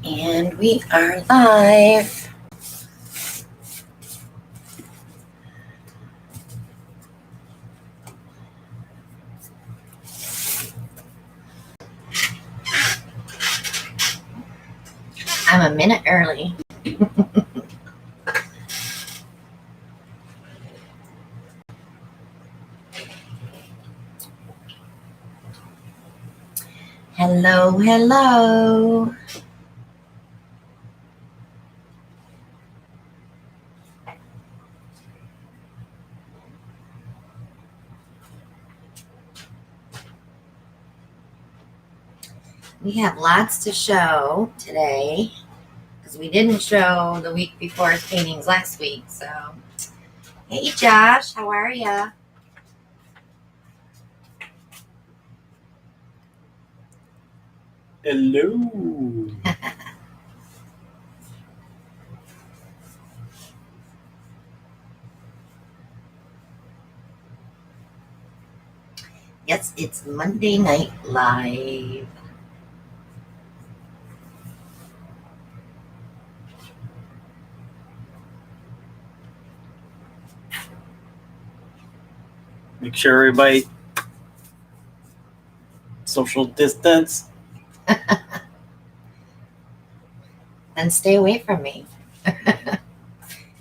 And we are live. I'm a minute early. Hello, hello. We have lots to show today because we didn't show the week before's paintings last week. So, hey Josh, how are ya? Hello. Yes, it's Monday Night Live. Make sure everybody social distance. Then stay away from me.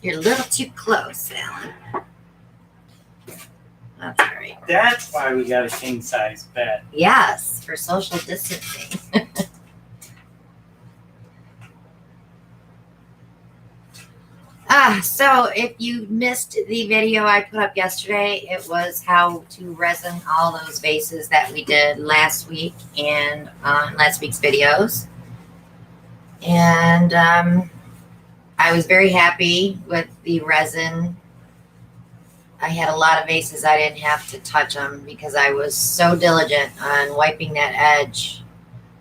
You're a little too close, Alan. That's all right. That's why we got a king size bed. Yes, for social distancing. So if you missed the video I put up yesterday, it was how to resin all those vases that we did last week and on last week's videos. And I was very happy with the resin. I had a lot of vases I didn't have to touch them because I was so diligent on wiping that edge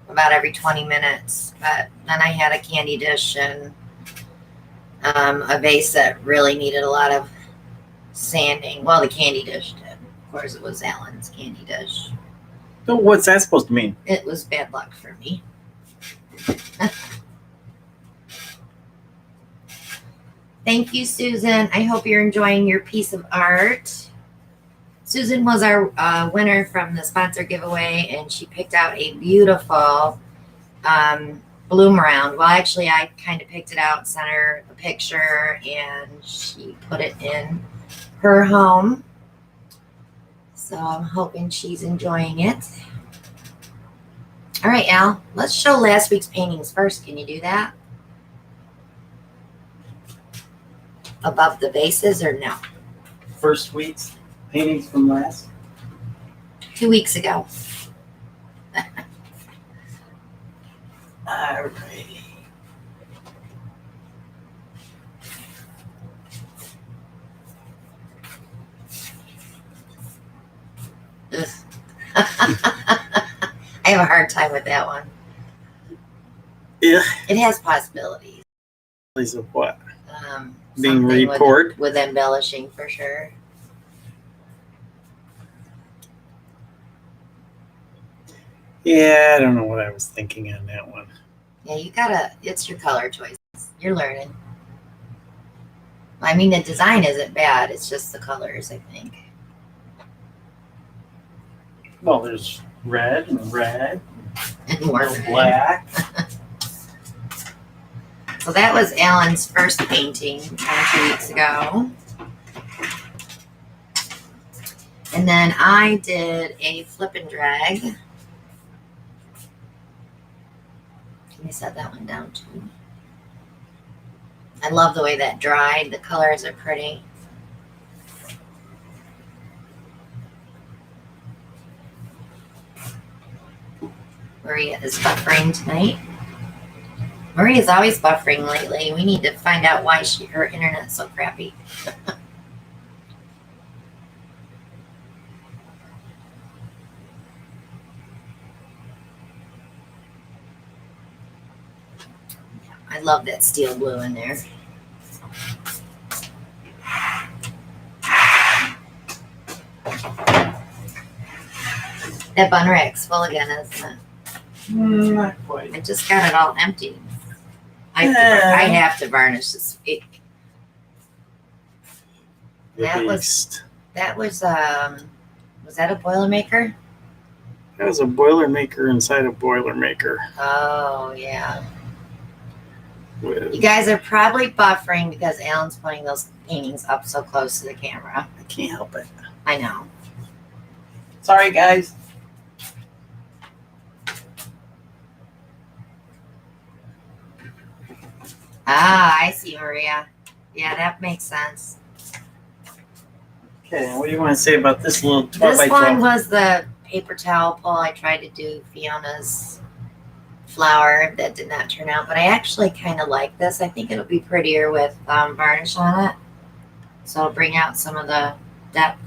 about every 20 minutes. But then I had a candy dish and a vase that really needed a lot of sanding. Well, the candy dish did. Of course, it was Alan's candy dish. So what's that supposed to mean? It was bad luck for me. Thank you, Susan. I hope you're enjoying your piece of art. Susan was our winner from the sponsor giveaway, and she picked out a beautiful bloom around. Well, actually, I kind of picked it out, sent her a picture, and she put it in her home. So I'm hoping she's enjoying it. All right, Al, let's show last week's paintings first. Can you do that? Above the vases or no? First week's paintings from last? 2 weeks ago. Alrighty. I have a hard time with that one. Yeah. It has possibilities. Of what? Being Something report? with embellishing for sure. Yeah, I don't know what I was thinking on that one. Yeah, you gotta, it's your color choices. You're learning. I mean, the design isn't bad. It's just the colors, I think. Well, there's red and red. And more red. Black. So that was Alan's first painting 2 weeks ago. And then I did a flip and drag. Can you set that one down too? I love the way that dried. The colors are pretty. Maria is buffering tonight. Maria's always buffering lately. We need to find out why her internet's so crappy. I love that steel blue in there. That bun rack's full again, isn't it? Not quite. I just got it all empty. I have to varnish this week. That was that a Boilermaker? That was a Boilermaker inside a Boilermaker. Oh yeah. With, You guys are probably buffering because Alan's putting those paintings up so close to the camera. I can't help it. I know. Sorry, guys. Ah, I see, Maria. Yeah, that makes sense. Okay, what do you want to say about this little 12 by This 12? one was the paper towel pull. I tried to do Fiona's flower. That did not turn out, but I actually kind of like this. I think it'll be prettier with varnish on it. So it'll bring out some of the depth.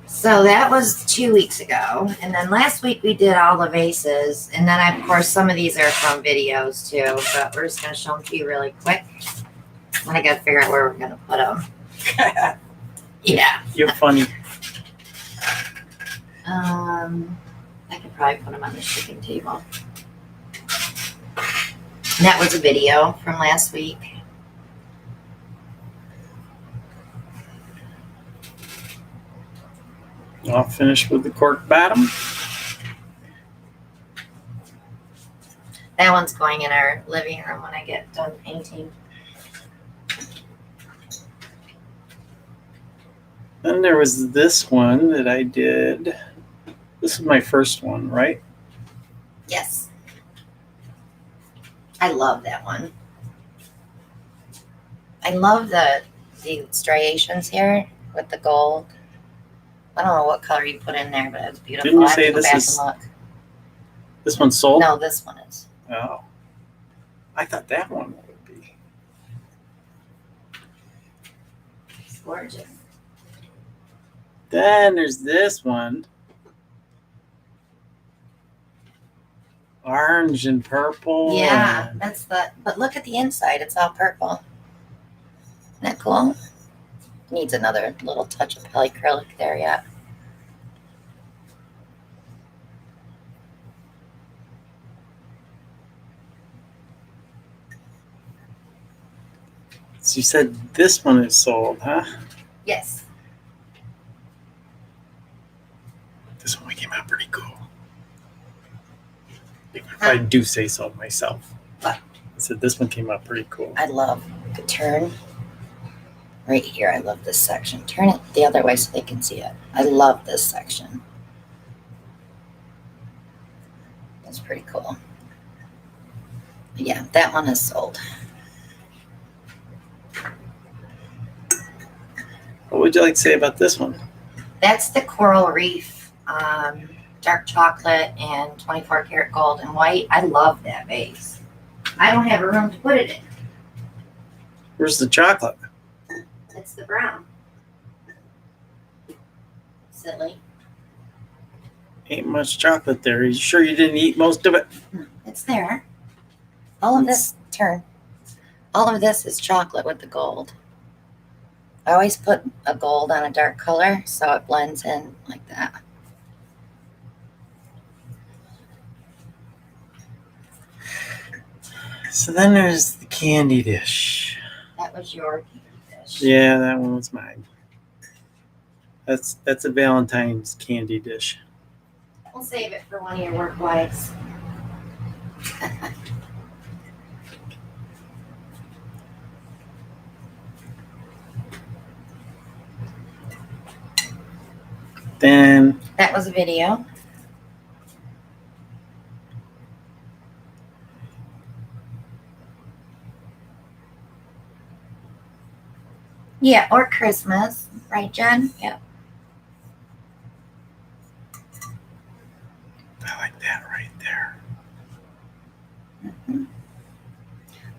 So that was 2 weeks ago. And then last week we did all the vases. And then, of course, some of these are from videos too. But we're just going to show them to you really quick. And I got to figure out where we're going to put them. Yeah. You're funny. I could probably put them on the shipping table. And that was a video from last week. I'll finish with the cork bottom. That one's going in our living room when I get done painting. Then there was this one that I did. This is my first one, right? Yes. I love that one. I love the striations here with the gold. I don't know what color you put in there, but it's beautiful. Didn't you I have say to go this back is- and look. This one's sold? No, this one is. Oh. I thought that one would be. It's gorgeous. Then there's this one. Orange and purple. Yeah, and- that's the. But look at the inside; it's all purple. Isn't that cool? Needs another little touch of acrylic there yet. So you said this one is sold, huh? Yes. This one came out pretty cool. Even if I do say so myself. What? I said this one came out pretty cool. I love the turn. Right here, I love this section. Turn it the other way so they can see it. I love this section. That's pretty cool. Yeah, that one is sold. What would you like to say about this one? That's the coral reef, dark chocolate and 24 karat gold and white. I love that vase. I don't have a room to put it in. Where's the chocolate? It's the brown. Silly. Ain't much chocolate there. Are you sure you didn't eat most of it? It's there. All of this, turn. All of this is chocolate with the gold. I always put a gold on a dark color so it blends in like that. So then there's the candy dish. That was your candy dish. Yeah, that one was mine. That's a Valentine's candy dish. We'll save it for one of your work wives. Then That was a video. Yeah, or Christmas, right, Jen? Yeah. I like that right there. Mhm.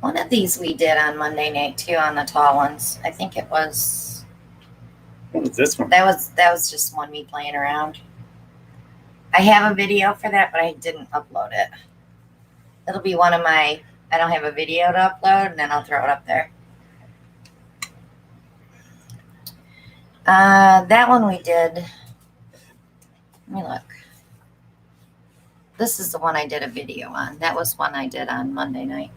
One of these we did on Monday night too, on the tall ones. I think it was What was this one? that was just one me playing around. I have a video for that, but I didn't upload it. It'll be one of my. I don't have a video to upload, and then I'll throw it up there. That one we did. Let me look. This is the one I did a video on. That was one I did on Monday night.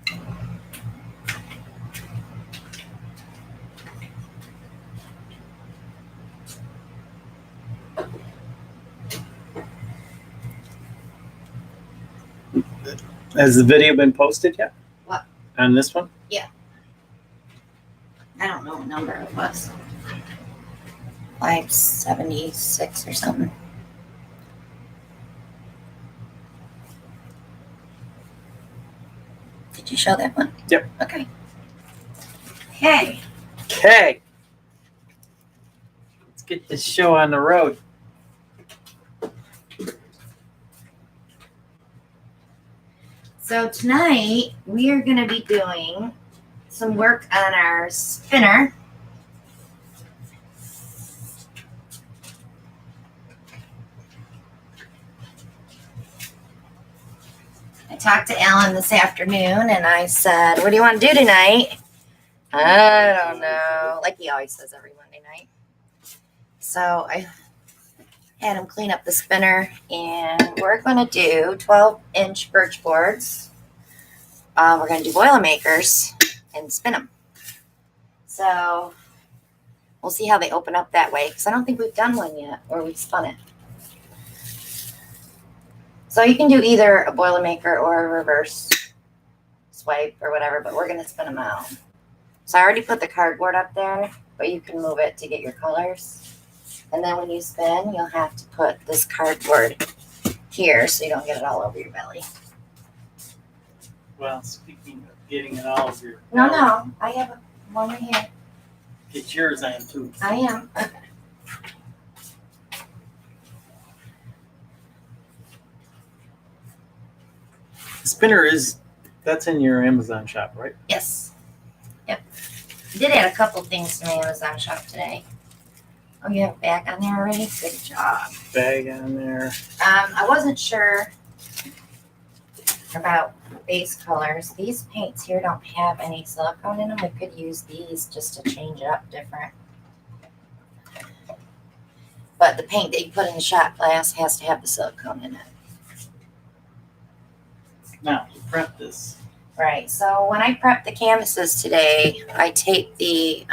Has the video been posted yet? What? On this one? Yeah. I don't know what number it was. 576 or something. Did you show that one? Yep. Okay. Okay. Okay. Let's get this show on the road. So tonight we are going to be doing some work on our spinner. I talked to Alan this afternoon and I said, what do you want to do tonight? I don't know. Like he always says every Monday night. So I had him clean up the spinner and we're going to do 12-inch birch boards. We're going to do Boilermakers and spin them. So we'll see how they open up that way because I don't think we've done one yet or we've spun it. So you can do either a Boilermaker or a reverse swipe or whatever, but we're going to spin them out. So I already put the cardboard up there, but you can move it to get your colors. And then when you spin, you'll have to put this cardboard here so you don't get it all over your belly. Well, speaking of getting it all over your No, I have one right here. Get yours on too. I am. The spinner that's in your Amazon shop, right? Yes. Yep. I did add a couple things to my Amazon shop today. Oh, you have a bag on there already? Good job. Bag on there. I wasn't sure about base colors. These paints here don't have any silicone in them. We could use these just to change it up different. But the paint that you put in the shot glass has to have the silicone in it. Now, you prep this. Right. So when I prep the canvases today, I tape the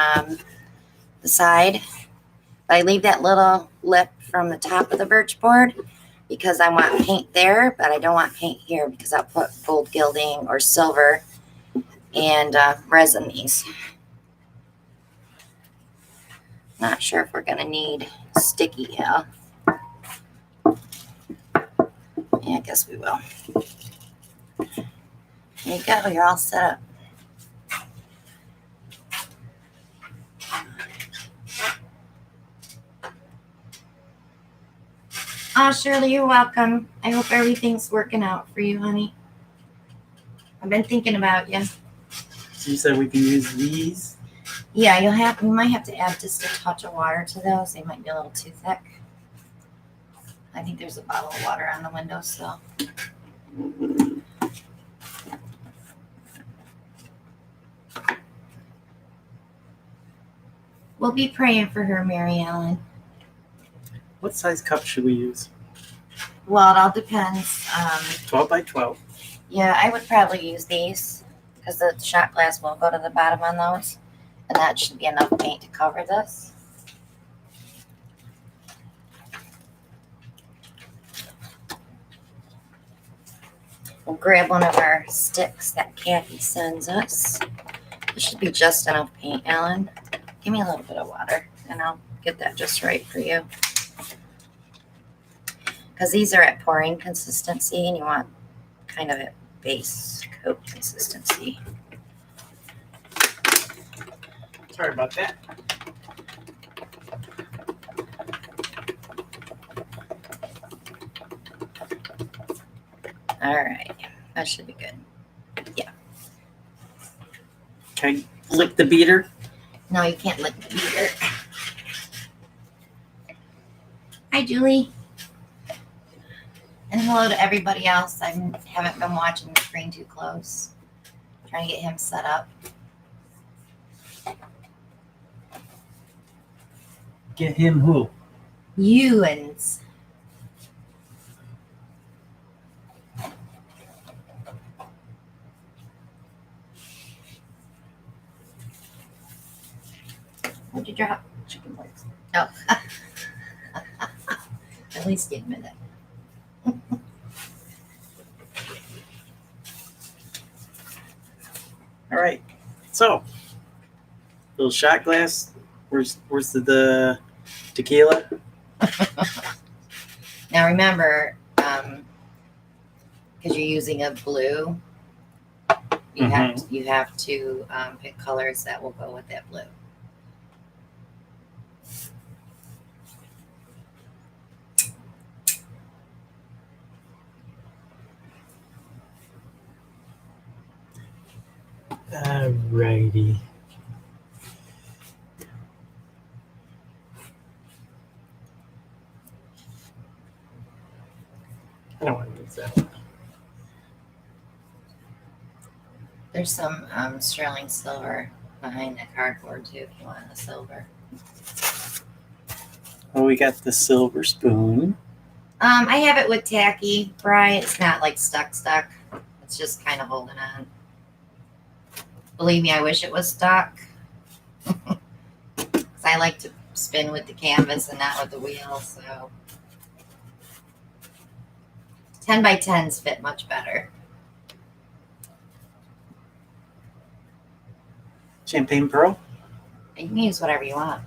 side. I leave that little lip from the top of the birch board because I want paint there, but I don't want paint here because I'll put gold gilding or silver and resin these. Not sure if we're going to need sticky here. Yeah, I guess we will. There you go. You're all set up. Oh, Shirley, you're welcome. I hope everything's working out for you, honey. I've been thinking about you. So you said we can use these? Yeah, you might have to add just a touch of water to those. They might be a little too thick. I think there's a bottle of water on the windowsill. We'll be praying for her, Mary Ellen. What size cup should we use? Well, it all depends. 12 by 12. Yeah, I would probably use these because the shot glass will go to the bottom on those. And that should be enough paint to cover this. We'll grab one of our sticks that Kathy sends us. It should be just enough paint, Alan. Give me a little bit of water and I'll get that just right for you. Because these are at pouring consistency and you want kind of a base coat consistency. Sorry about that. All right, that should be good. Yeah. Okay, lick the beater. No, you can't lick the beater. Hi, Julie. And hello to everybody else. I haven't been watching the screen too close. Trying to get him set up. Get him who? Ewans. What'd you drop? Chicken legs. Oh. At least you admit it. All right. So, little shot glass. Where's the tequila? Now remember, because you're using a blue, you have to pick colors that will go with that blue. Alrighty. I don't want to use that one. There's some sterling silver behind the cardboard too if you want the silver. Well, we got the silver spoon. I have it with tacky, Bri. It's not like stuck. It's just kind of holding on. Believe me, I wish it was stuck. Because I like to spin with the canvas and not with the wheel, so 10 by 10s fit much better. Champagne pearl. You can use whatever you want.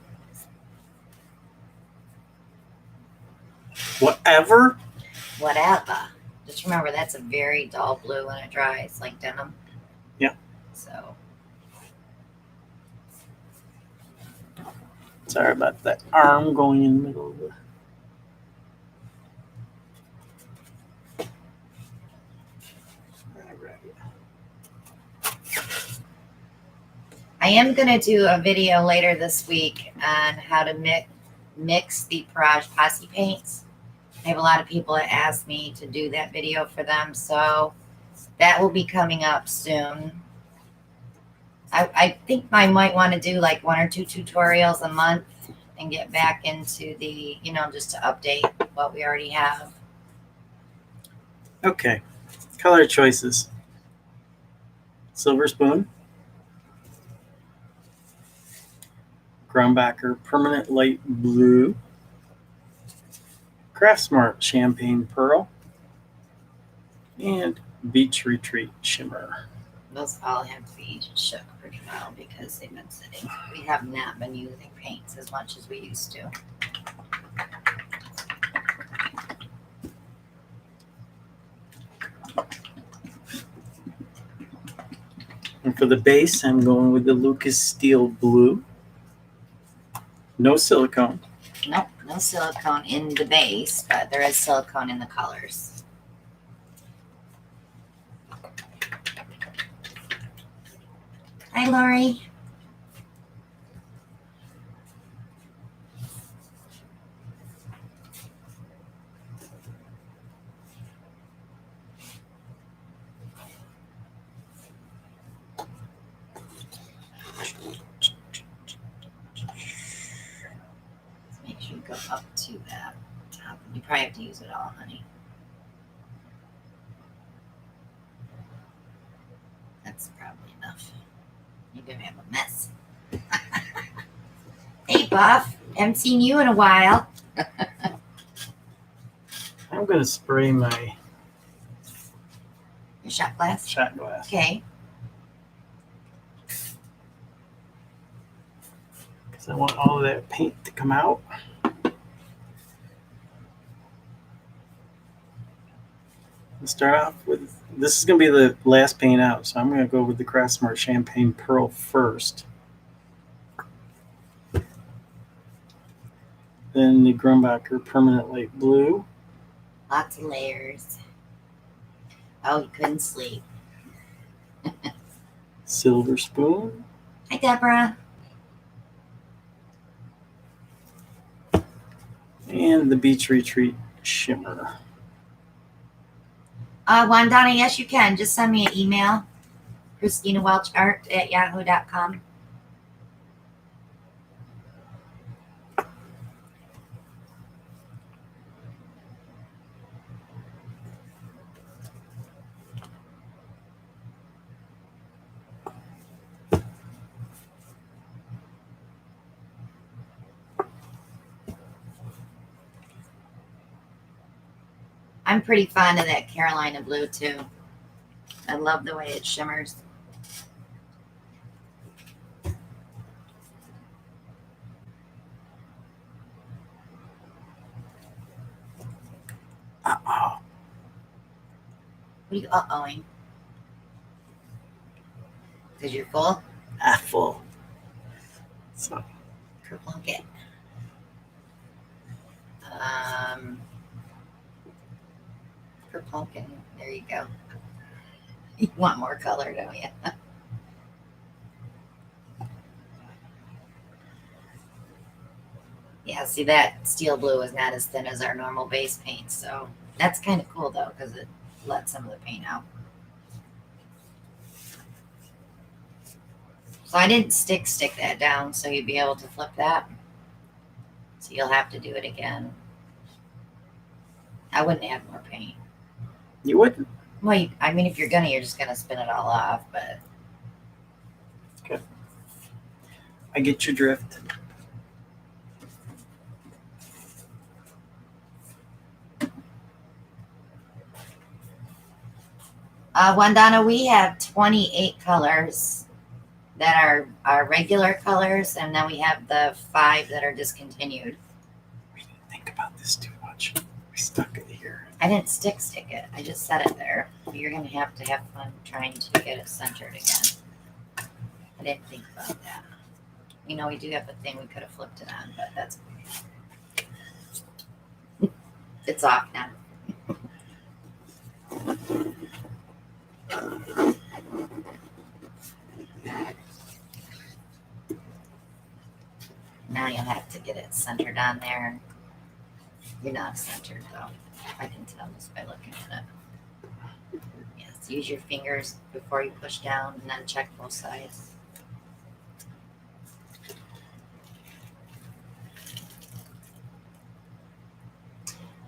Whatever. Just remember, that's a very dull blue when it dries, like denim. Yeah. So. Sorry about that arm going in the middle of the. I am going to do a video later this week on how to mix the Parage Posse paints. I have a lot of people that ask me to do that video for them, so that will be coming up soon. I think I might want to do like 1 or 2 tutorials a month and get back into the, just to update what we already have. Okay. Color choices. Silver spoon. Grumbacher permanent light blue. Craftsmart champagne pearl. And beach retreat shimmer. Those all have to be shook pretty well because they've been sitting. We have not been using paints as much as we used to. And for the base, I'm going with the Lucas Steel Blue. No silicone. Nope, no silicone in the base, but there is silicone in the colors. Hi, Lori. Make sure you go up to that top. You probably have to use it all, honey. That's probably enough. You're gonna have a mess. Hey, Buff. Haven't seen you in a while. I'm going to spray my Your shot glass? shot glass. Okay. Because I want all of that paint to come out. Let's start off with, this is going to be the last paint out, so I'm going to go with the Craftsmart Champagne Pearl first. Then the Grumbacher Permanent Light Blue. Lots of layers. Oh, you couldn't sleep. Silver Spoon. Hi, Deborah. And the Beach Retreat Shimmer. Wandana, yes, you can. Just send me an email. Christina Welch Art at yahoo.com. I'm pretty fond of that Carolina blue too. I love the way it shimmers. Uh-oh. What are you uh-ohing? Because you're full? Full. So. Kerplunk. Kerplunkin. There you go. You want more color, don't you? Yeah, see that steel blue is not as thin as our normal base paint, so that's kind of cool though because it lets some of the paint out. So I didn't stick that down so you'd be able to flip that. So you'll have to do it again. I wouldn't add more paint. You wouldn't? Well, I mean, if you're gonna, you're just gonna spin it all off, but. Okay. I get your drift. Wandana, we have 28 colors that are our regular colors, and then we have the 5 that are discontinued. We didn't think about this too much. We stuck it here. I didn't stick it. I just set it there. You're going to have fun trying to get it centered again. I didn't think about that. You know, we do have a thing we could have flipped it on, but that's okay. It's off now. Now you'll have to get it centered on there. You're not centered though. I can tell just by looking at it. Yes, use your fingers before you push down and then check both sides.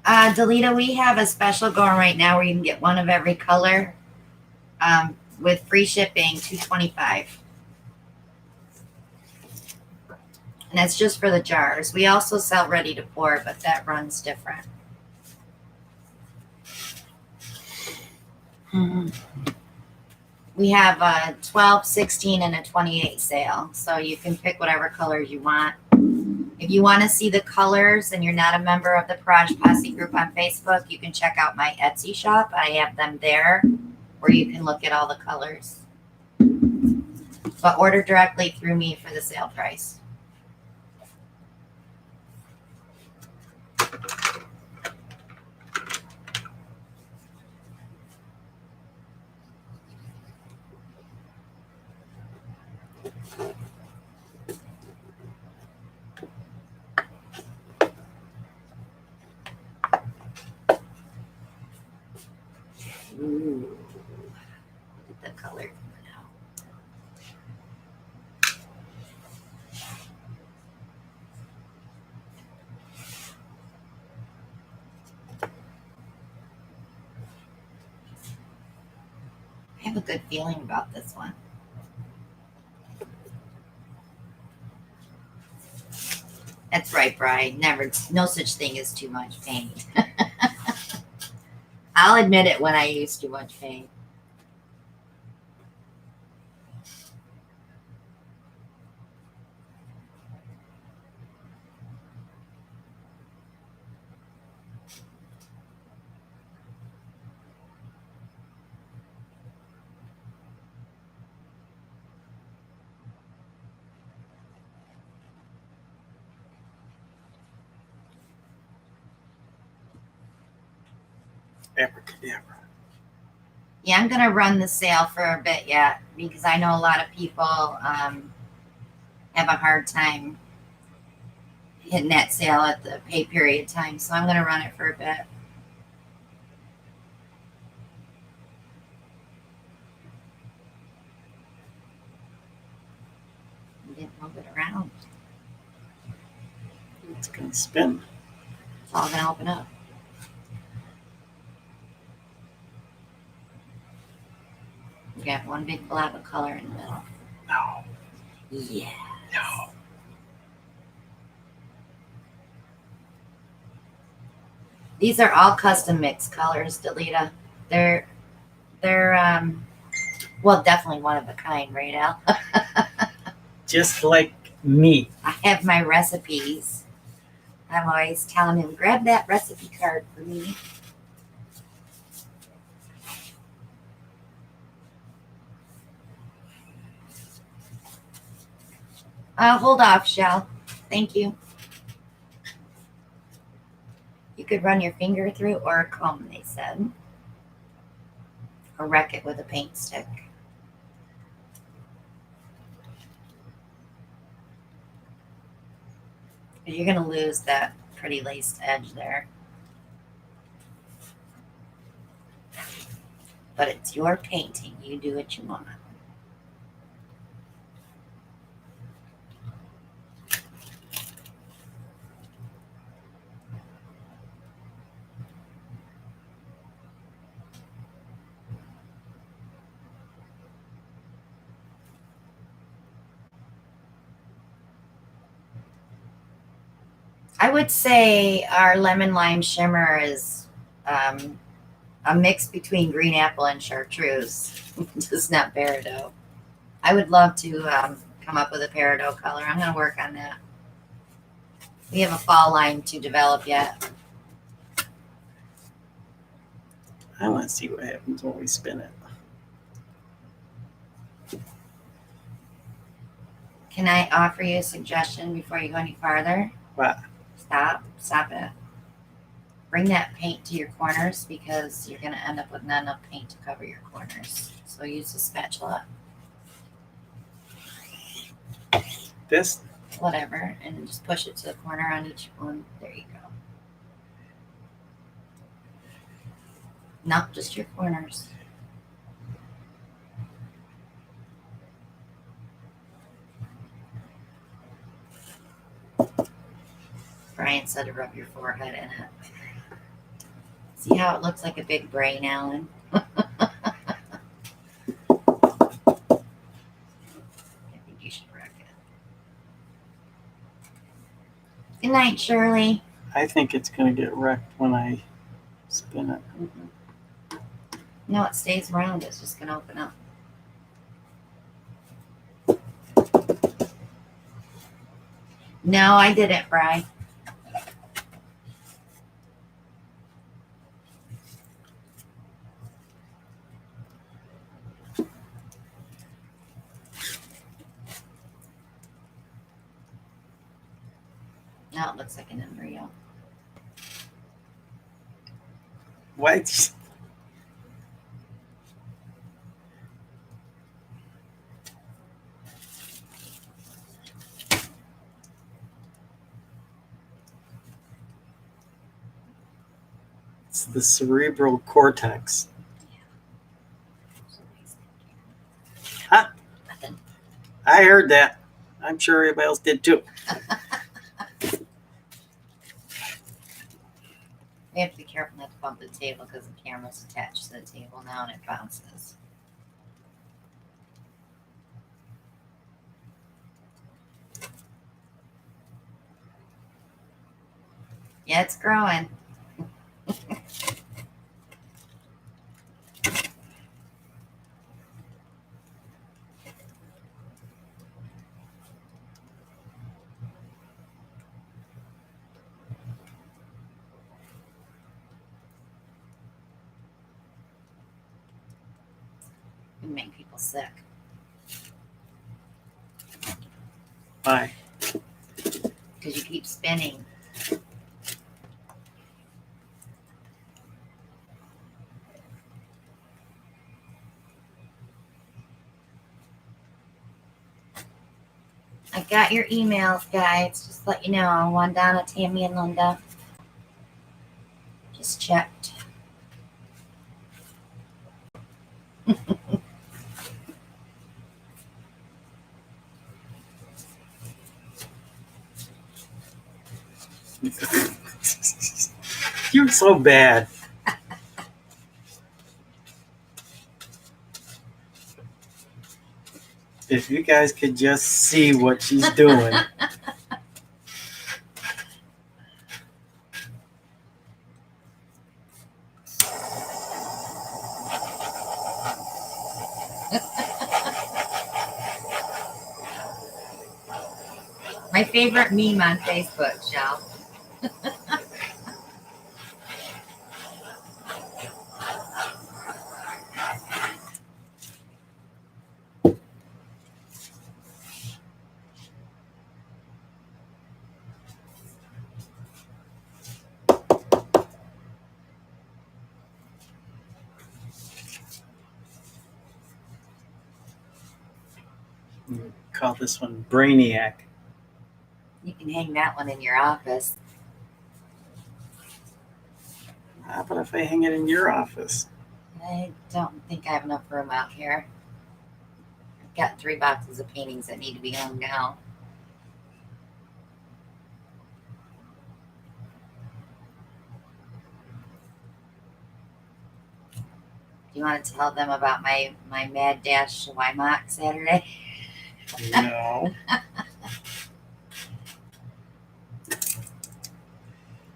Delita, we have a special going right now where you can get one of every color with free shipping, $2.25. And that's just for the jars. We also sell ready to pour, but that runs different. We have a 12, 16, and a 28 sale. So you can pick whatever colors you want. If you want to see the colors and you're not a member of the Parage Posse group on Facebook, you can check out my Etsy shop. I have them there where you can look at all the colors. But order directly through me for the sale price. Ooh, the color coming out. I have a good feeling about this one. That's right, Bri. No such thing as too much paint. I'll admit it when I use too much paint. Abracadabra. Yeah, I'm going to run the sale for a bit yet because I know a lot of people have a hard time hitting that sale at the pay period time. So I'm going to run it for a bit. You didn't move it around. It's going to spin. It's all going to open up. You got one big blob of color in the middle. No. Yeah. No. These are all custom mix colors, Delita. They're well, definitely one of a kind, right, Al? Just like me. I have my recipes. I'm always telling him, grab that recipe card for me. Hold off, Shell. Thank you. You could run your finger through or a comb, they said. Or wreck it with a paint stick. You're going to lose that pretty laced edge there. But it's your painting. You do what you want. I would say our lemon lime shimmer is a mix between green apple and chartreuse, just not peridot. I would love to come up with a peridot color. I'm going to work on that. We have a fall line to develop yet. I want to see what happens when we spin it. Can I offer you a suggestion before you go any farther? What? Stop it. Bring that paint to your corners because you're going to end up with not enough paint to cover your corners. So use a spatula. This? Whatever. And just push it to the corner on each one. There you go. Not just your corners. Brian said to rub your forehead in it. See how it looks like a big brain, Alan? I think you should wreck it. Good night, Shirley. I think it's going to get wrecked when I spin it. Mm-hmm. No, it stays round. It's just going to open up. No, I didn't, Bri. Now it looks like an embryo. What? It's the cerebral cortex. Huh? Nothing. I heard that. I'm sure everybody else did too. We have to be careful not to bump the table because the camera's attached to the table now and it bounces. Yeah, it's growing. It can make people sick. Why? Because you keep spinning. I got your emails, guys. Just let you know. One down at Tammy and Linda. Just checked. You're so bad. If you guys could just see what she's doing. My favorite meme on Facebook, Shell. Call this one Brainiac. You can hang that one in your office. How about if I hang it in your office? I don't think I have enough room out here. I've got 3 boxes of paintings that need to be hung down. Do you want to tell them about my Mad Dash Wymock Saturday? No.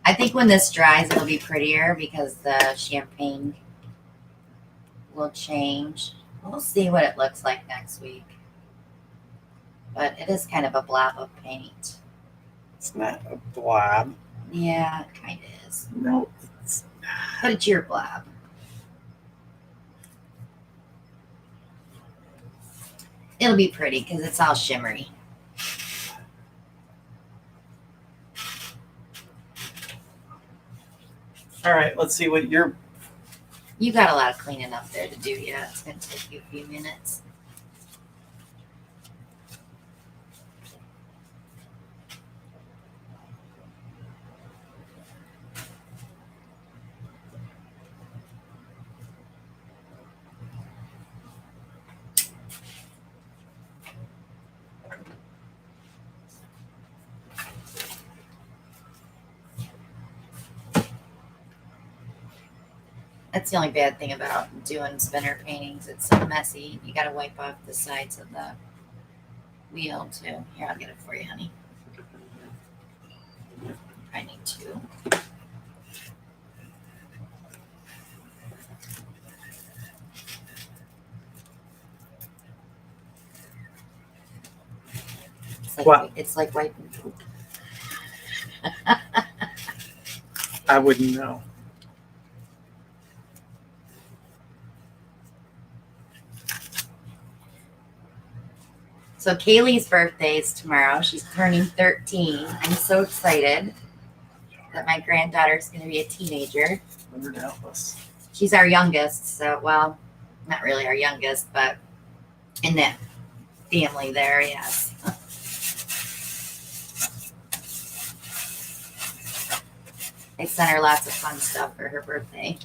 I think when this dries, it'll be prettier because the champagne will change. We'll see what it looks like next week. But it is kind of a blob of paint. It's not a blob. Yeah, it kind of is. No, it's But it's your blob. It'll be pretty because it's all shimmery. all right. Let's see what your You got a lot of cleaning up there to do yet. It's going to take you a few minutes. That's the only bad thing about doing spinner paintings. It's so messy. You got to wipe off the sides of the wheel too. Here, I'll get it for you, honey. I need 2. What? It's like wiping poop. I wouldn't know. So Kaylee's birthday is tomorrow. She's turning 13. I'm so excited that my granddaughter's going to be a teenager. Wonder to help us. She's our youngest, so, well, not really our youngest, but in that family there, yes. I sent her lots of fun stuff for her birthday.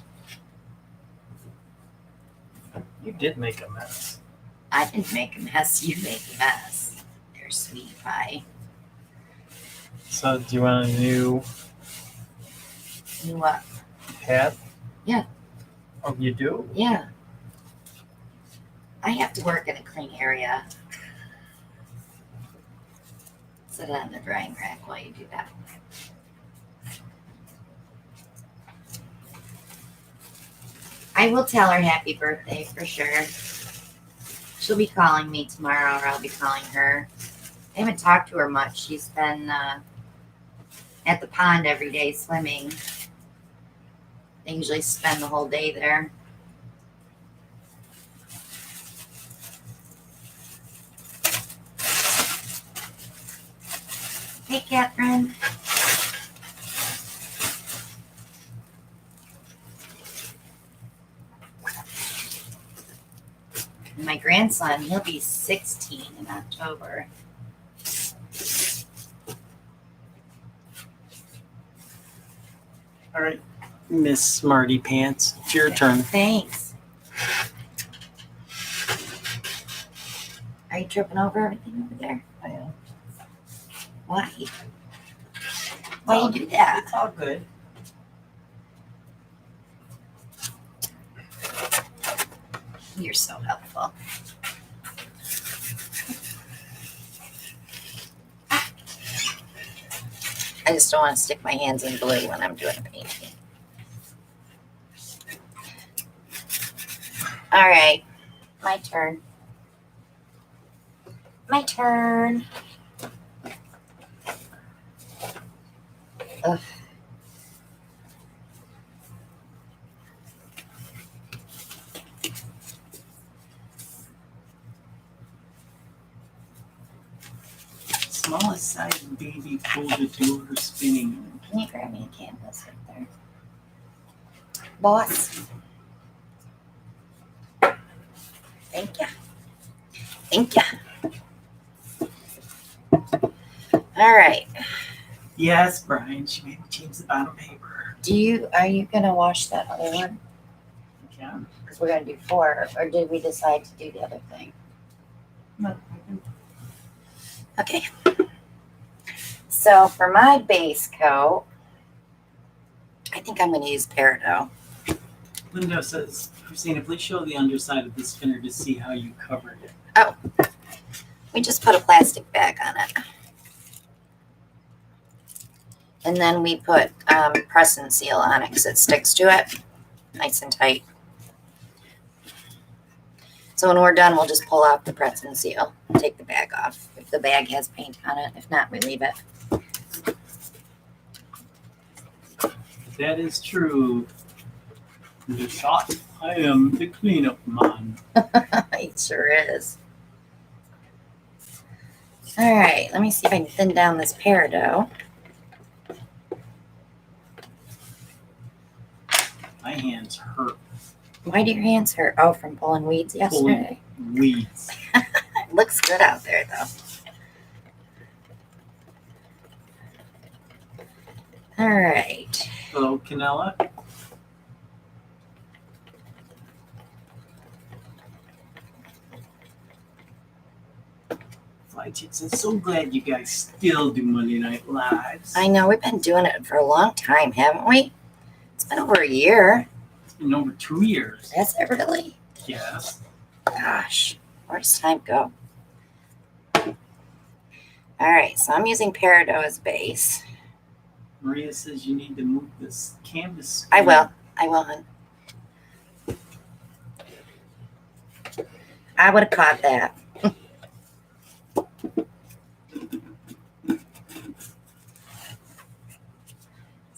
You did make a mess. I didn't make a mess. You made a mess. They're sweet pie. So, do you want a new You what? hat? Yeah. Oh, you do? Yeah. I have to work in a clean area. Set it on the drying rack while you do that. I will tell her happy birthday for sure. She'll be calling me tomorrow, or I'll be calling her. I haven't talked to her much. She's been at the pond every day swimming. They usually spend the whole day there. Hey, Catherine. And my grandson, he'll be 16 in October. All right, Miss Smarty Pants, it's your turn. Thanks. Are you tripping over everything over there? I am. Why? Why you do that? It's all good. You're so helpful. I just don't want to stick my hands in glue when I'm doing a painting. All right, my turn. My turn. Ugh. Smallest size baby folded door spinning. Can you grab me a canvas right there? Boss. Thank you. Thank you. All right. Yes, Brian, she made me change the bottom paper. Are you gonna wash that other one? Yeah. Because we're gonna do 4, or did we decide to do the other thing? No, Okay. So for my base coat, I think I'm gonna use Peridot. Linda says, Christina, please show the underside of the spinner to see how you covered it. We just put a plastic bag on it. And then we put press and seal on it because it sticks to it nice and tight. So when we're done, we'll just pull out the press and seal, take the bag off. If the bag has paint on it, if not, we leave it. That is true. The shot, I am the cleanup man. It sure is. All right, let me see if I can thin down this Peridot. My hands hurt. Why do your hands hurt? Oh, from pulling weeds yesterday. Weeds. It looks good out there, though. All right. Hello, Canella. Fly Chicks, I'm so glad you guys still do Monday Night Lives. I know, we've been doing it for a long time, haven't we? It's been over a year. It's been over 2 years. Has it really? Yes. Gosh, where does time go? All right, so I'm using Peridot as base. Maria says you need to move this canvas. I will, hon. I would have caught that. So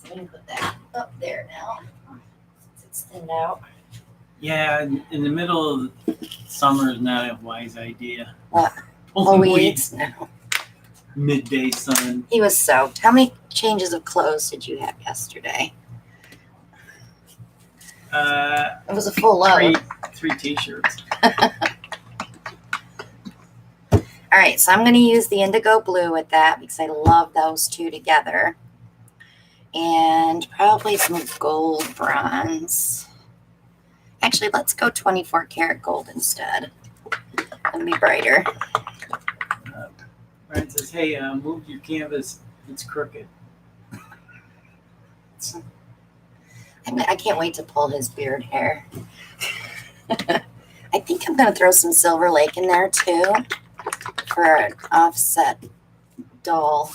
I'm gonna put that up there now. Since it's thinned out. Yeah, in the middle of summer is not a wise idea. What? Pulling Weeds? No. Midday sun. He was soaked. How many changes of clothes did you have yesterday? It was a full load. Three t-shirts. All right, so I'm going to use the indigo blue with that because I love those two together. And probably some gold bronze. Actually, let's go 24 karat gold instead. That'll be brighter. Brian says, hey, move your canvas. It's crooked. I can't wait to pull his beard hair. I think I'm going to throw some Silver Lake in there too for an offset dull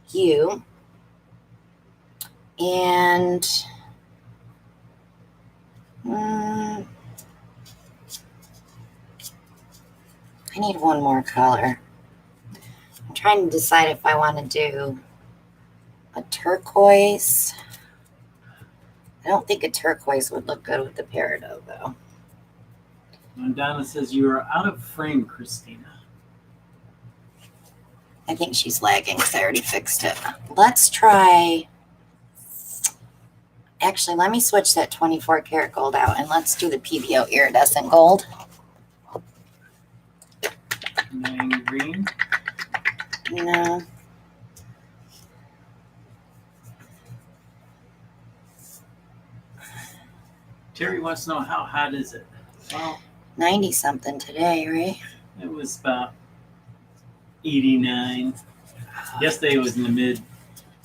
hue. And I need one more color. I'm trying to decide if I want to do a turquoise. I don't think a turquoise would look good with the Peridot, though. And Donna says you are out of frame, Christina. I think she's lagging because I already fixed it. Let's try. Actually, let me switch that 24 karat gold out and let's do the PBO iridescent gold. Nine green. No. Terry wants to know how hot is it? Well, 90 something today, right? it was about 89. Yesterday was in the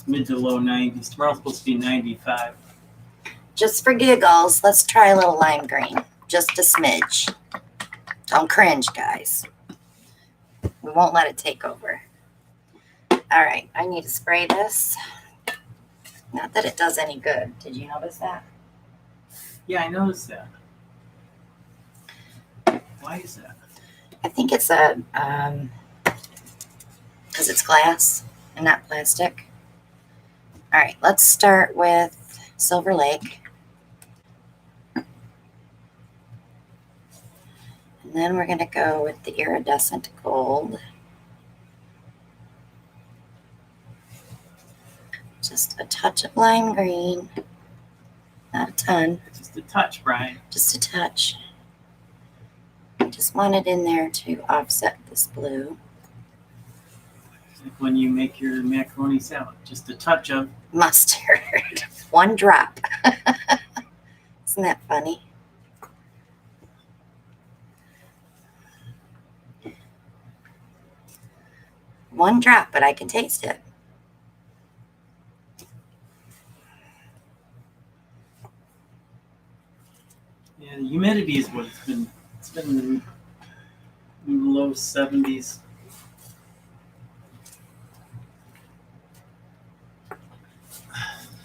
mid to low 90s. Tomorrow's supposed to be 95. Just for giggles, let's try a little lime green. Just a smidge. Don't cringe, guys. We won't let it take over. All right, I need to spray this. Not that it does any good. Did you notice that? Yeah, I noticed that. Why is that? I think it's a, because it's glass and not plastic. All right, let's start with Silver Lake. And then we're going to go with the iridescent gold. Just a touch of lime green. Not a ton. Just a touch, Brian. Just a touch. I just want it in there to offset this blue. Like when you make your macaroni salad, just a touch of mustard. One drop. Isn't that funny? One drop, but I can taste it. Yeah, the humidity is what it's been in the low 70s.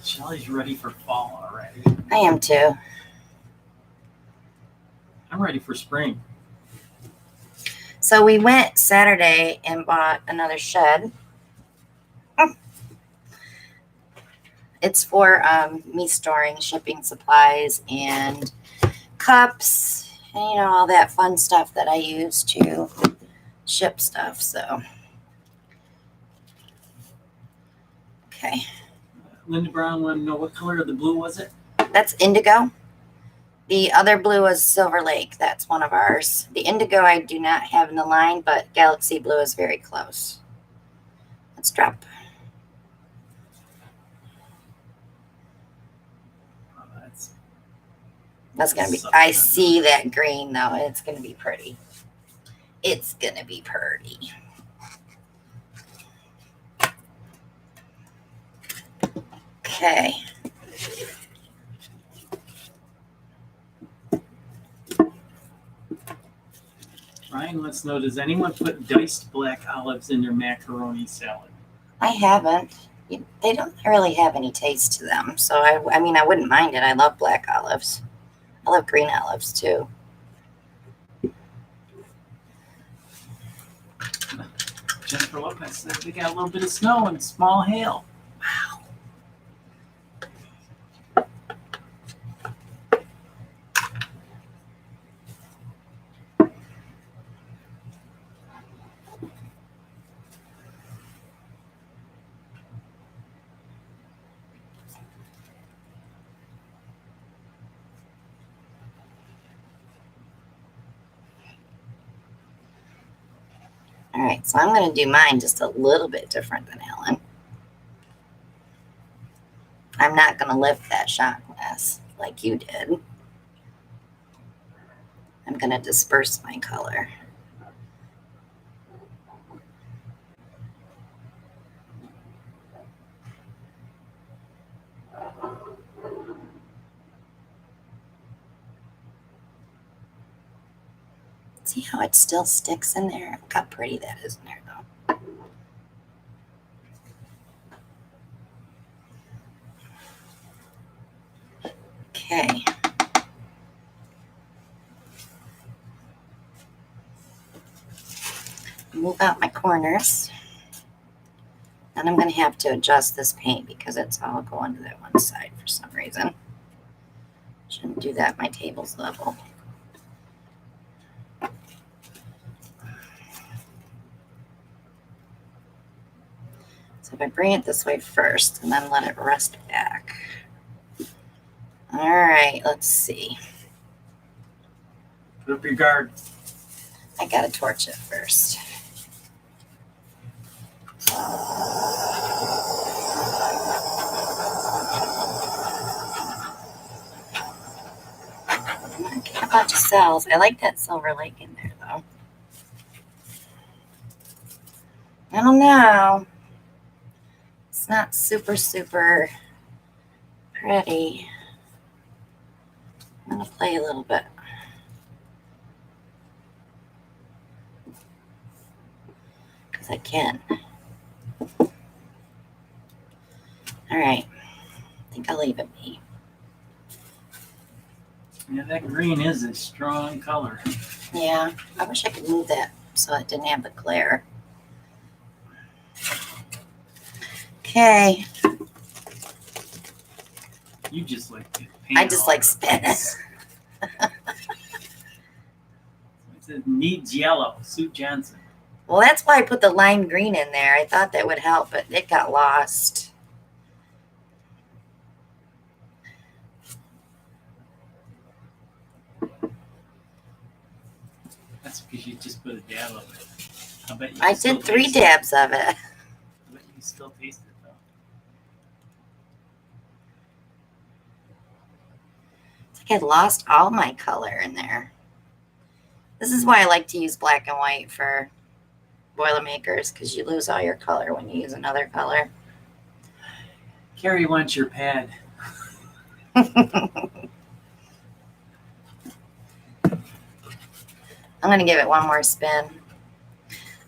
Shelly's ready for fall already. I am too. I'm ready for spring. So we went Saturday and bought another shed. It's for me storing shipping supplies and cups and, you know, all that fun stuff that I use to ship stuff. So, okay. Linda Brown wanted to know what color of the blue was it? That's indigo. The other blue is Silver Lake. That's one of ours. The indigo I do not have in the line, but Galaxy Blue is very close. Let's drop. Oh, That's going to be, I see that green though. It's going to be pretty. It's going to be pretty. Okay. Ryan wants to know, does anyone put diced black olives in their macaroni salad? I haven't. They don't really have any taste to them. So, I mean, I wouldn't mind it. I love black olives. I love green olives too. Jennifer Lopez said we got a little bit of snow and small hail. Wow. All right, so I'm going to do mine just a little bit different than Ellen. I'm not going to lift that shot glass like you did. I'm going to disperse my color. See how it still sticks in there? Look how pretty that is in there, though. Okay. Move out my corners. And I'm going to have to adjust this paint because it's all going to that one side for some reason. Shouldn't do that at my table's level. So if I bring it this way first and then let it rest back. All right, let's see. Put up your guard. I gotta torch it first. Okay, a bunch of cells. I like that Silver Lake in there though. I don't know. It's not super pretty. I'm gonna play a little bit. Because I can. All right. I think I'll leave it be. Yeah, that green is a strong color. Yeah, I wish I could move that so it didn't have the glare. Okay. You just like to paint. I just like spinning. It needs yellow. Sue Johnson. Well, that's why I put the lime green in there. I thought that would help, but it got lost. That's because you just put a dab of it. I bet you I did 3 dabs of it. I bet you still taste it though. It's like I lost all my color in there. This is why I like to use black and white for Boilermakers, because you lose all your color when you use another color. Carrie wants your pad. I'm going to give it one more spin.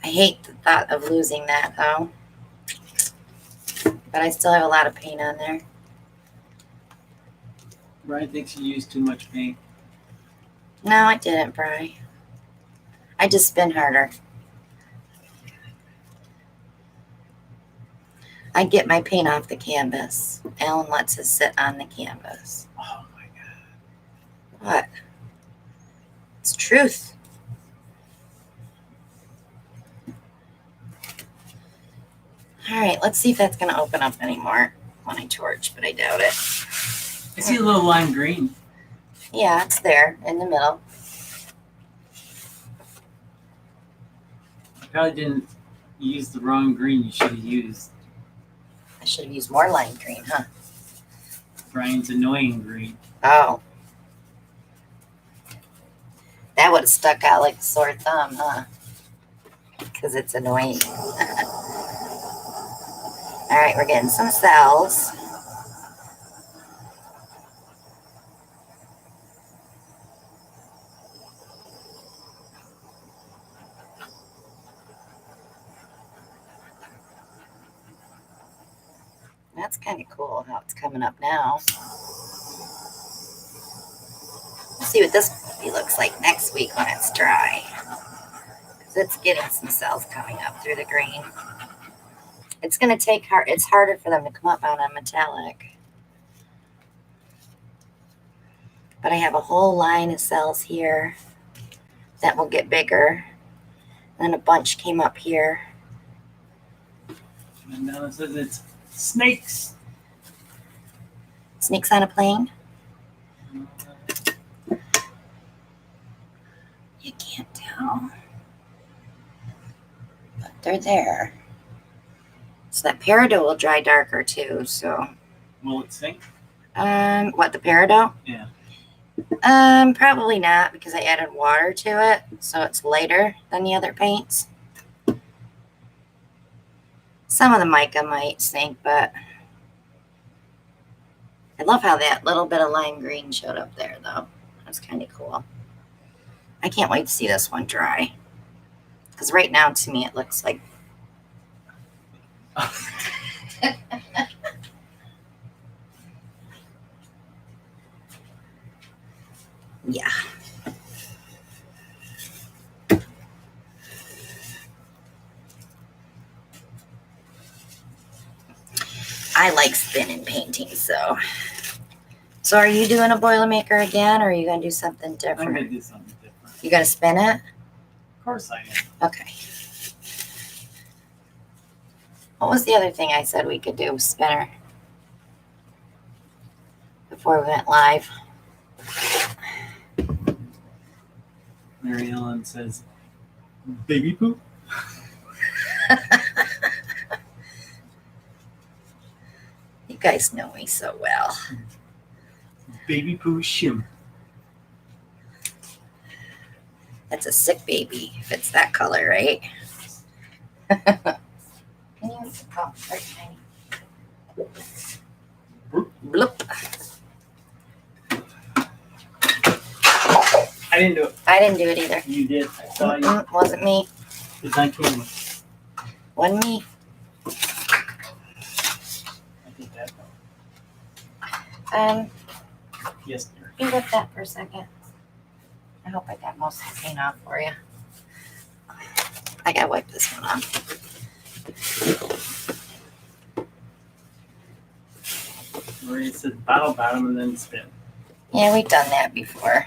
I hate the thought of losing that, though. But I still have a lot of paint on there. Brian thinks you used too much paint. No, I didn't, Bri. I just spin harder. I get my paint off the canvas. Alan lets us sit on the canvas. Oh my God. What? It's truth. All right, let's see if that's going to open up anymore when I torch, but I doubt it. I see a little lime green. Yeah, it's there in the middle. I probably didn't use the wrong green you should have used. I should have used more lime green, huh? Brian's annoying green. Oh. That would have stuck out like a sore thumb, huh? Because it's annoying. All right, we're getting some cells. That's kind of cool how it's coming up now. We'll see what this looks like next week when it's dry. Because it's getting some cells coming up through the green. It's going to take it's harder for them to come up on a metallic. But I have a whole line of cells here that will get bigger. And then a bunch came up here. And now it says it's snakes. Snakes on a plane? You can't tell. But they're there. So that peridot will dry darker too, so. Will it sink? What, the peridot? Yeah. Probably not, because I added water to it, so it's lighter than the other paints. Some of the mica might sink, but I love how that little bit of lime green showed up there, though. That's kind of cool. I can't wait to see this one dry, because right now, to me, it looks like yeah. I like spinning painting, so. So are you doing a Boilermaker again, or are you going to do something different? I'm going to do something different. You going to spin it? Of course I am. Okay. What was the other thing I said we could do? Spinner. Before we went live. Mary Ellen says, baby poop? You guys know me so well. Baby poo shim. That's a sick baby, if it's that color, right? Can you very tiny. Bloop. I didn't do it. I didn't do it either. You did. I saw you. Wasn't me. It's on camera. Wasn't me. I think that. Yes, dear. You lift that for a second. I hope I got most of the paint off for you. I gotta wipe this one off. Where you said bottle bottom and then spin. Yeah, we've done that before.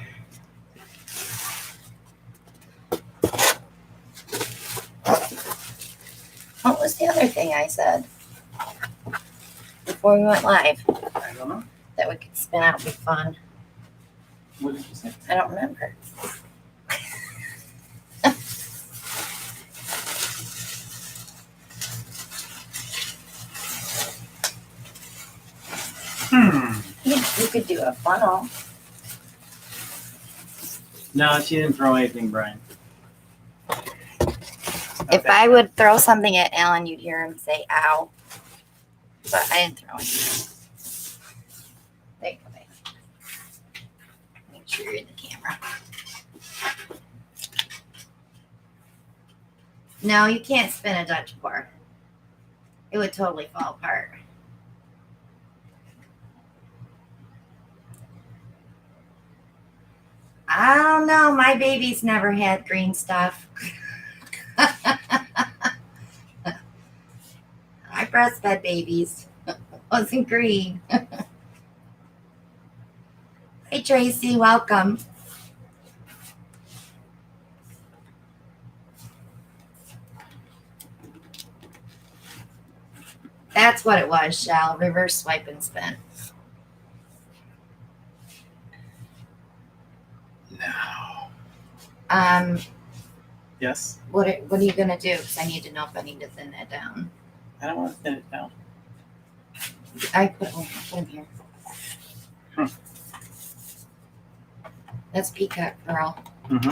What was the other thing I said before we went live? I don't know. That we could spin out would be fun. What did you say? I don't remember. Yeah, you could do a funnel. No, she didn't throw anything, Brian. If I would throw something at Alan, you'd hear him say, ow. But I didn't throw anything. There you go, babe. Make sure you're in the camera. No, you can't spin a Dutch pour. It would totally fall apart. I don't know. My baby's never had green stuff. I breastfed babies. It wasn't green. Hey, Tracy, welcome. That's what it was, Shell. Reverse swipe and spin. No. Yes. What are you gonna do? Because I need to know if I need to thin that down. I don't want to thin it down. I put him here. That's peacock pearl. Mm-hmm.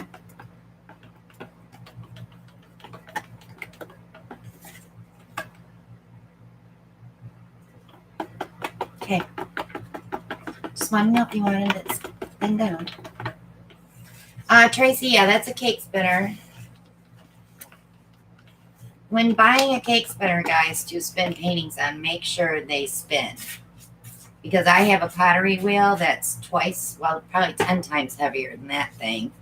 Okay. Just want to know if you wanted it thin down. Tracy, yeah, that's a cake spinner. When buying a cake spinner, guys, to spin paintings on, make sure they spin. Because I have a pottery wheel that's twice, well, probably 10 times heavier than that thing.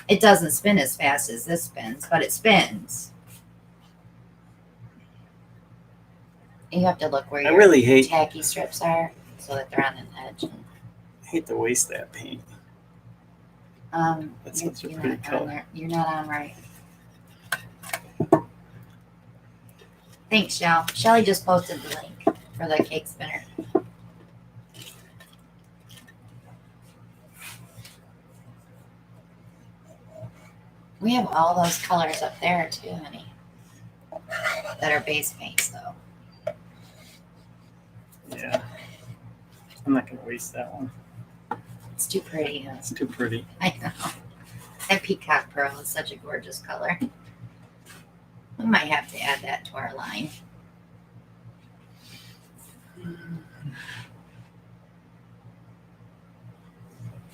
It doesn't spin as fast as this spins, but it spins. You have to look where your really hate tacky strips are so that they're on an edge. I hate to waste that paint. That's such a pretty color. You're not on right. Thanks, Shell. Shelly just posted the link for the cake spinner. We have all those colors up there too, honey. That are base paints, though. Yeah. I'm not gonna waste that one. It's too pretty. Huh? It's too pretty. I know. That peacock pearl is such a gorgeous color. We might have to add that to our line.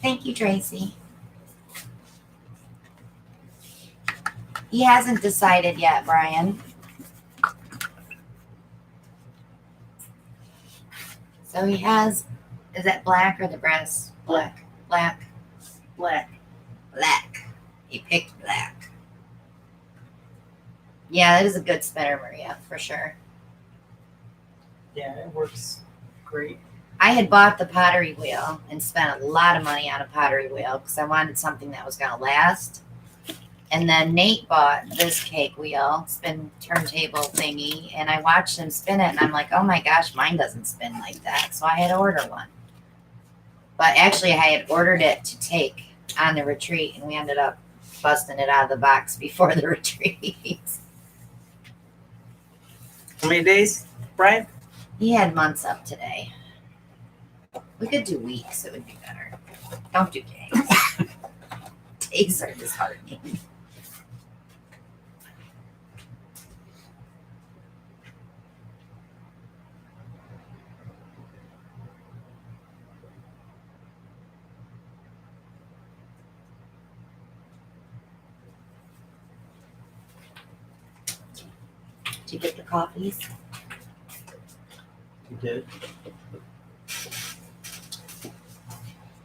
Thank you, Tracy. He hasn't decided yet, Brian. So he has, is that black or the brass? Black. Black. Black. Black. He picked black. Yeah, that is a good spinner, Maria, for sure. Yeah, it works great. I had bought the pottery wheel and spent a lot of money on a pottery wheel because I wanted something that was going to last. And then Nate bought this cake wheel, spin turntable thingy, and I watched him spin it, and I'm like, oh my gosh, mine doesn't spin like that. So I had to order one. But actually, I had ordered it to take on the retreat, and we ended up busting it out of the box before the retreat. How many days, Brian? He had months up today. We could do weeks. It would be better. Don't do days. Days are disheartening. Did you get the coffees? You did.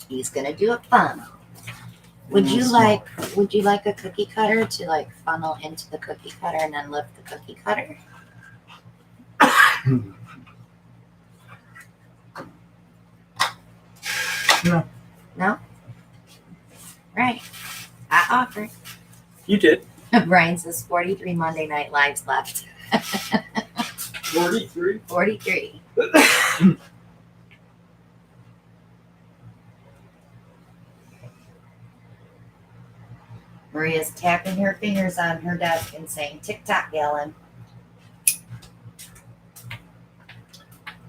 He's gonna do a funnel. Would you like a cookie cutter to like funnel into the cookie cutter and then lift the cookie cutter? No. No? Right. I offer. You did. Brian says 43 Monday Night Lives left. 43. 43. Maria's tapping her fingers on her desk and saying, "Tick-tock, Ellen."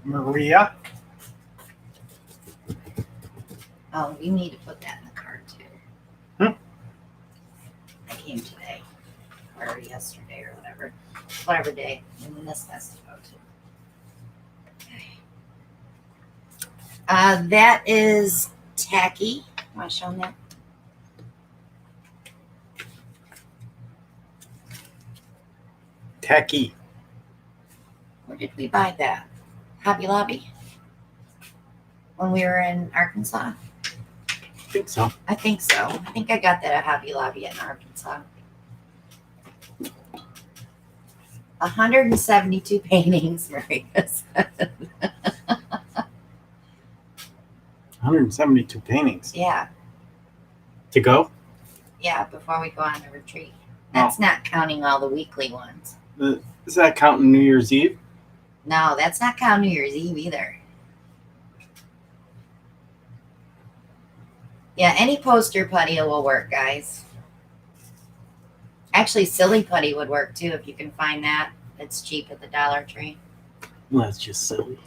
Maria. Oh, you need to put that in the card too. Hmm? I came today, or yesterday, or whatever day, and then this has to go too. Okay. That is tacky. Want to show them that? Tacky. Where did we buy that? Hobby Lobby? When we were in Arkansas? I think so. I think so. I think I got that at Hobby Lobby in Arkansas. 172 paintings, Maria said. 172 paintings. Yeah, To go? yeah, before we go on the retreat. That's not counting all the weekly ones. Is that counting New Year's Eve? No, that's not counting New Year's Eve either. Yeah, any poster putty will work, guys. Actually, silly putty would work too if you can find that. It's cheap at the Dollar Tree. Well, that's just silly.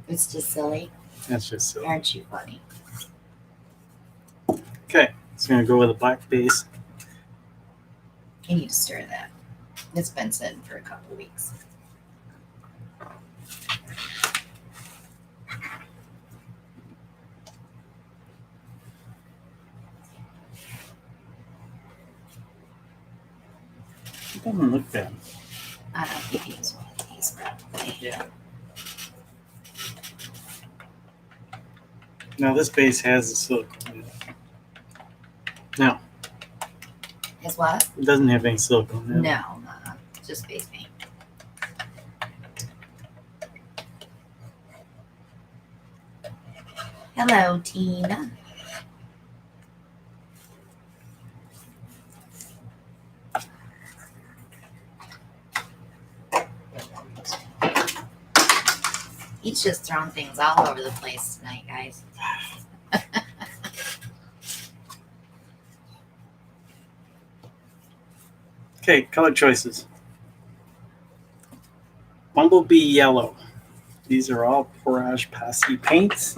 It's just silly. That's just silly. Aren't you funny? Okay, so I'm going to go with a black base. You need to stir that. It's been sitting for a couple weeks. It doesn't look bad. I don't think he was one of these, probably. Yeah. Now this base has the silicone in it. No, Is what? it doesn't have any silicone in it. No, just base paint. Hello, Tina. He's just throwing things all over the place tonight, guys. Okay, color choices. Bumblebee yellow. These are all Porage Passy paints.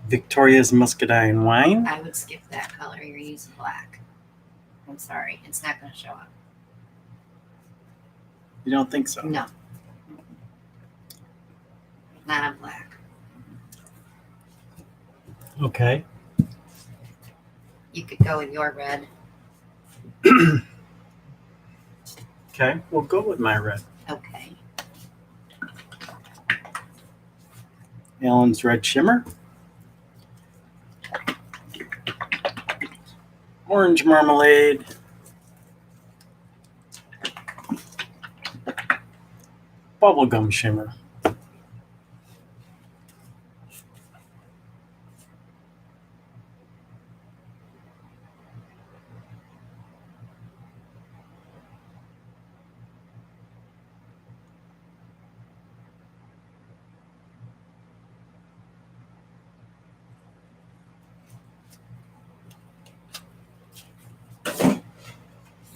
Victoria's Muscadine wine. I would skip that color. You're using black. I'm sorry. It's not going to show up. You don't think so? No. Not on black. Okay. You could go with your red. Okay, we'll go with my red. Okay. Ellen's red shimmer. Orange marmalade. Bubblegum shimmer.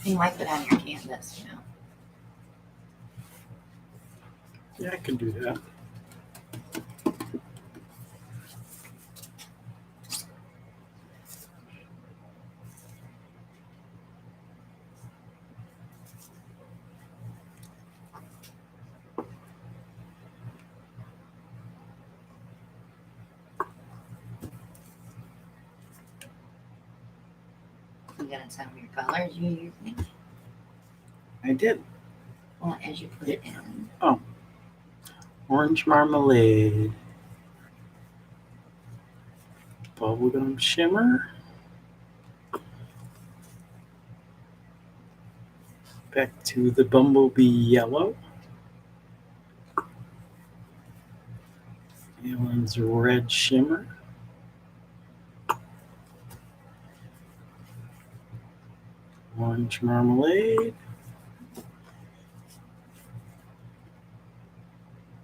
You might put on your canvas, you know. Yeah, I can do that. You gotta tell me your colors you think. I did. Well, as you put it in. Orange marmalade. Bubblegum shimmer. Back to the Bumblebee Yellow. Alan's Red Shimmer. Orange Marmalade.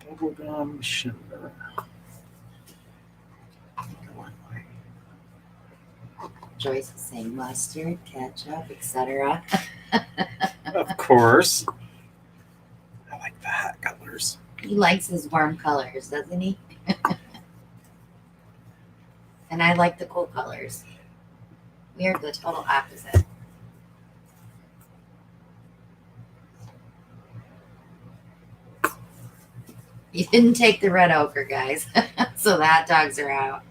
Bubblegum Shimmer. Joyce is saying mustard, ketchup, etc. Of course. I like the hot colors. He likes his warm colors, doesn't he? And I like the cool colors. We are the total opposite. You didn't take the red ochre, guys. So the hot dogs are out.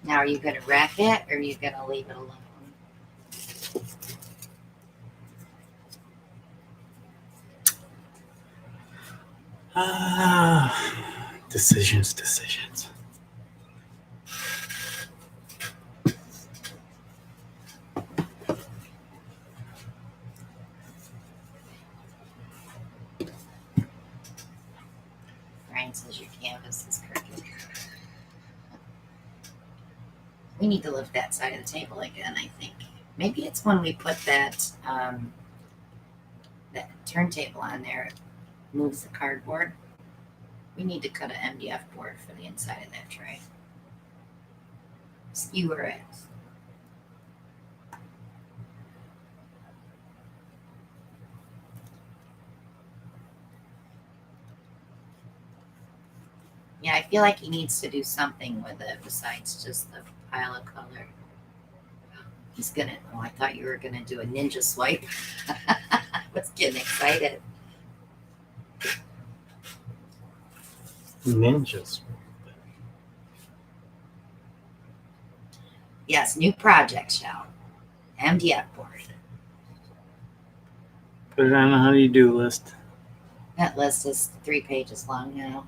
Now, are you going to wrap it or are you going to leave it alone? Decisions. Brian says your canvas is crooked. We need to lift that side of the table again, I think. Maybe it's when we put that that turntable on there, it moves the cardboard. We need to cut an MDF board for the inside of that tray. Skewer it. Yeah, I feel like he needs to do something with it besides just the pile of color. He's gonna, oh, I thought you were gonna do a ninja swipe. I was getting excited. Ninjas. Yes, new project, shall. MDF board. Put it on a honey-do list. That list is 3 pages long now.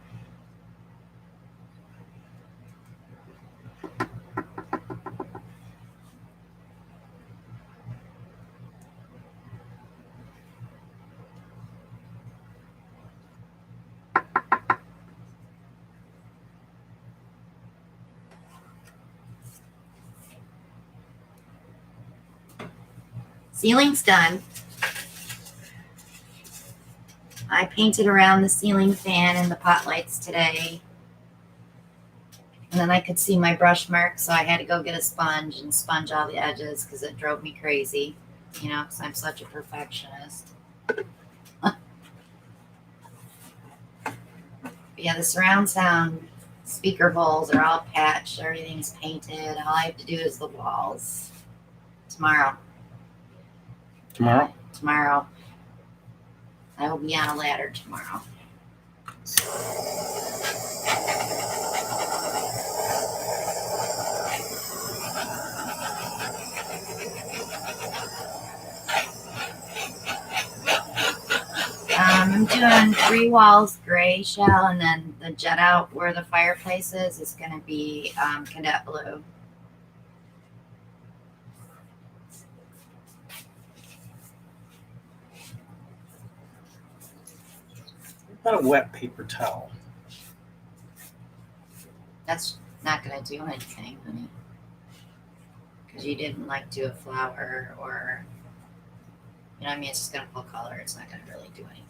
Ceiling's done. I painted around the ceiling fan and the pot lights today. And then I could see my brush marks, so I had to go get a sponge and sponge all the edges because it drove me crazy, you know, because I'm such a perfectionist. Yeah, the surround sound speaker holes are all patched, everything's painted. All I have to do is the walls. Tomorrow. I will be on a ladder tomorrow. I'm doing 3 walls gray shell, and then the jet out where the fireplace is going to be cadet blue. What about a wet paper towel? That's not going to do anything, honey. Because you didn't like do a flower or, you know what I mean? It's just going to pull color. It's not going to really do anything.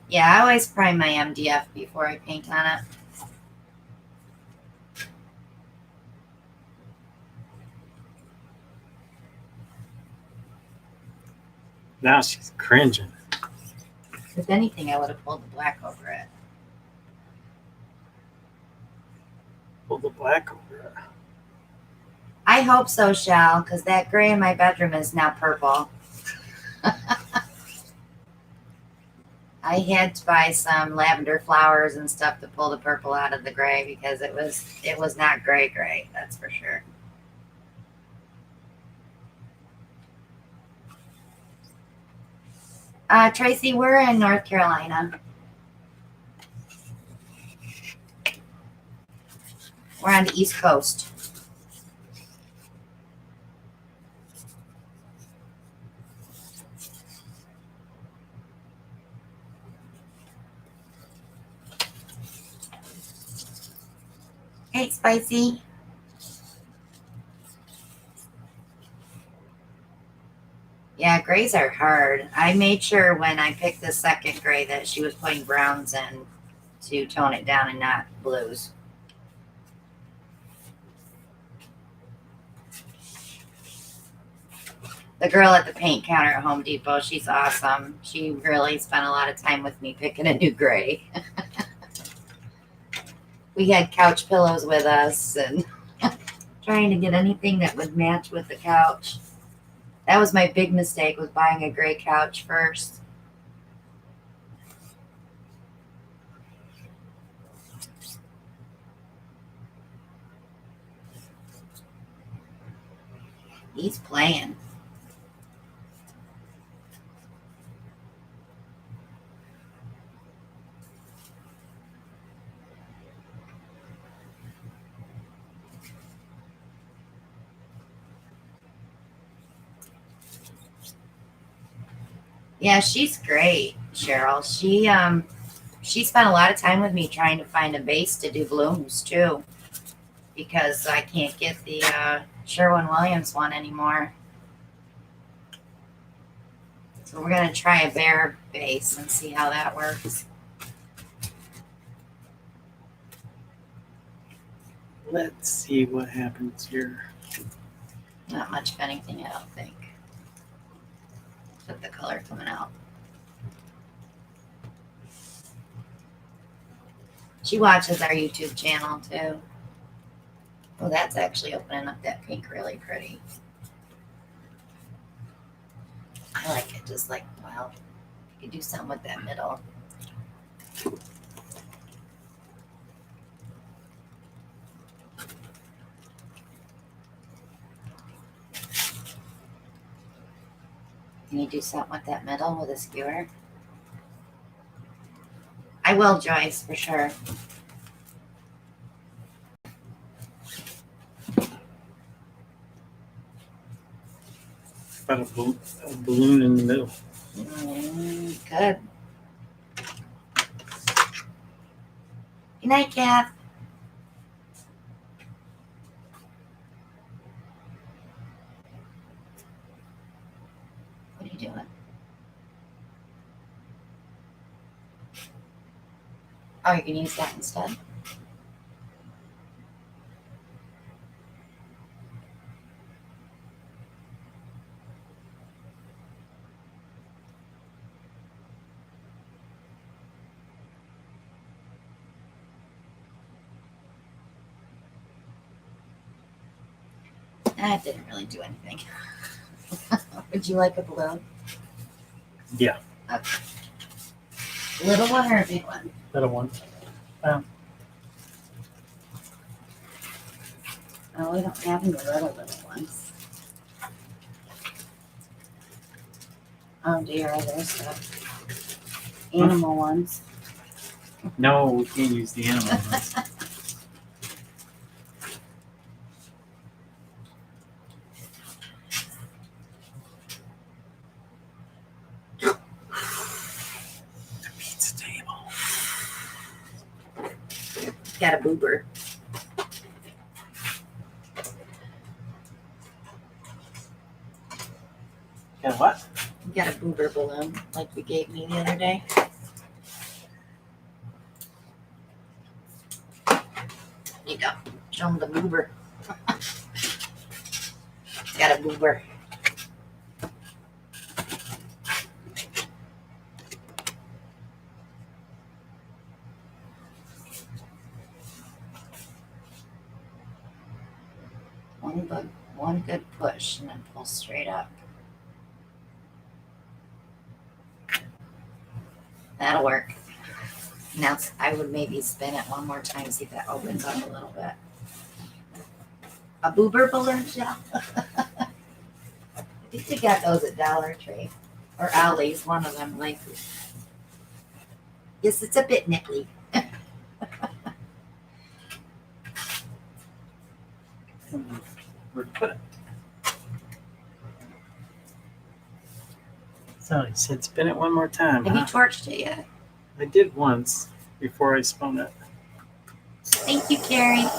Yeah, I always prime my MDF before I paint on it. Now she's cringing. If anything, I would have pulled the black over it. Pull the black over it. I hope so, Shell, because that gray in my bedroom is now purple. I had to buy some lavender flowers and stuff to pull the purple out of the gray because it was not gray, that's for sure. Tracy, we're in North Carolina. We're on the East Coast. Hey, Spicy. Yeah, grays are hard. I made sure when I picked the second gray that she was putting browns in to tone it down and not blues. The girl at the paint counter at Home Depot, she's awesome. She really spent a lot of time with me picking a new gray. We had couch pillows with us and trying to get anything that would match with the couch. That was my big mistake, was buying a gray couch first. He's playing. Yeah, she's great, Cheryl. She spent a lot of time with me trying to find a base to do blooms too, because I can't get the Sherwin-Williams one anymore. So we're gonna try a bare base and see how that works. Let's see what happens here. Not much of anything, I don't think. But the color coming out. She watches our YouTube channel too. Oh, that's actually opening up that pink really pretty. I like it just like, well, you could do something with that middle. Can you do something with that middle with a skewer? I will, Joyce, for sure. About a balloon in the middle. Good. Good night, Kath. What are you doing? Oh, you can use that instead? That didn't really do anything. Would you like a balloon? Yeah. Okay. Little one or a big one? Little one. Oh, we don't have any little ones. Oh dear, there's stuff. Animal ones. No, we can't use the animal ones. The pizza table. Got a boober. Got what? You got a boober balloon like you gave me the other day. show them the boober. It's got a boober. One good push and then pull straight up. That'll work. Now I would maybe spin it one more time, see if that opens up a little bit. A boober balloon gel. I think they got those at Dollar Tree or Ollie's, one of them. Like, yes, it's a bit nipply. Where'd put it? So he said spin it one more time. Have you torched it yet? I did once before I spun it. Thank you, Carrie.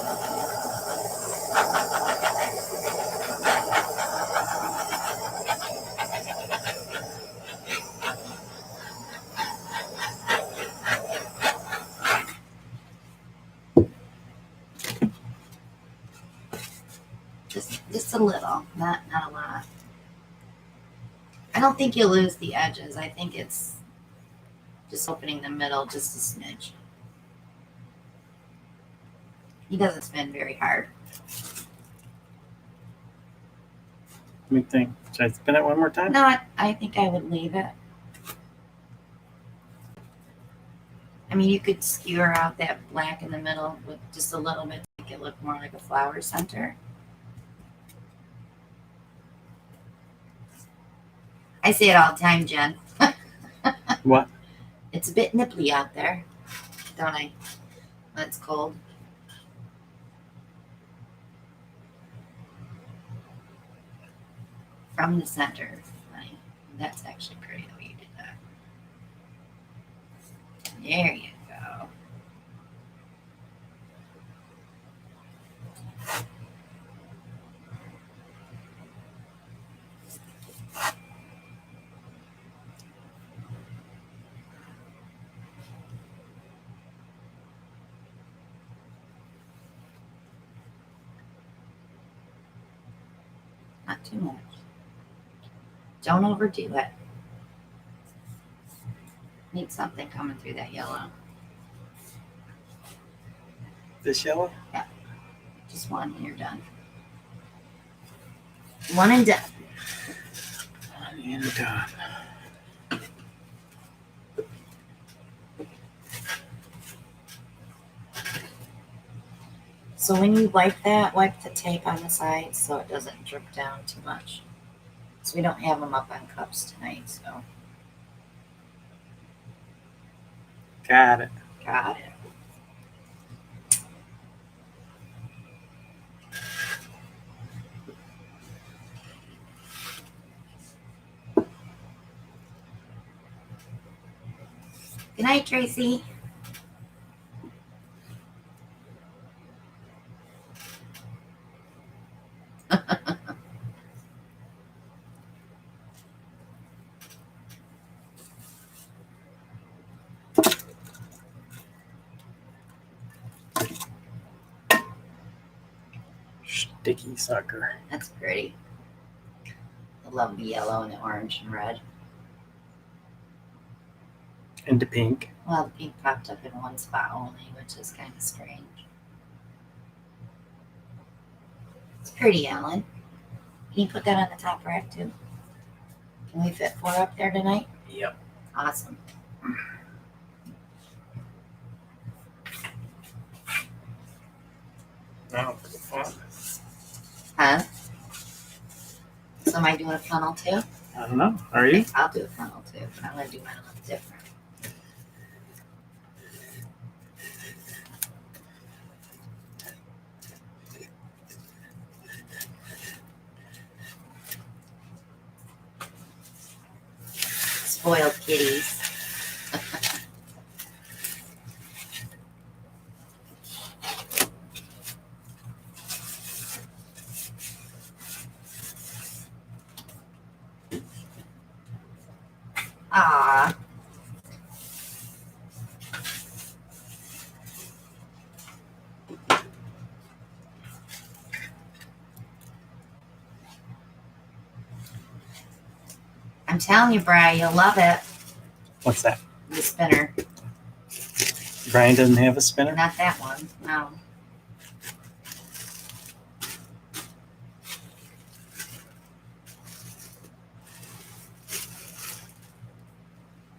Just a little, not a lot. I don't think you'll lose the edges. I think it's just opening the middle just a smidge. He doesn't spin very hard. Let me think. Should I spin it one more time? No, I think I would leave it. I mean, you could skewer out that black in the middle with just a little bit to make it look more like a flower center. I say it all the time, Jen. What? It's a bit nipply out there, don't I? When it's cold. From the center. That's actually pretty the way you did that. There you go. Not too much. Don't overdo it. Need something coming through that yellow. This yellow? Yeah. Just one and you're done. One and done. One and done. So when you wipe that, wipe the tape on the sides so it doesn't drip down too much. So we don't have them up on cups tonight, so. Got it. Got it. Good night, Tracy. Sticky sucker. That's pretty. I love the yellow and the orange and red. And the pink. Well, the pink popped up in one spot only, which is kind of strange. It's pretty, Alan. Can you put that on the top rack too? Can we fit 4 up there tonight? Yep. Awesome. Now for the fun. Huh? So am I doing a funnel too? I don't know. Are you? I'll do a funnel too, but I'm going to do mine a little different. Spoiled kitties. Ah. I'm telling you, Brian, you'll love it. What's that? The spinner. Brian doesn't have a spinner? Not that one. No.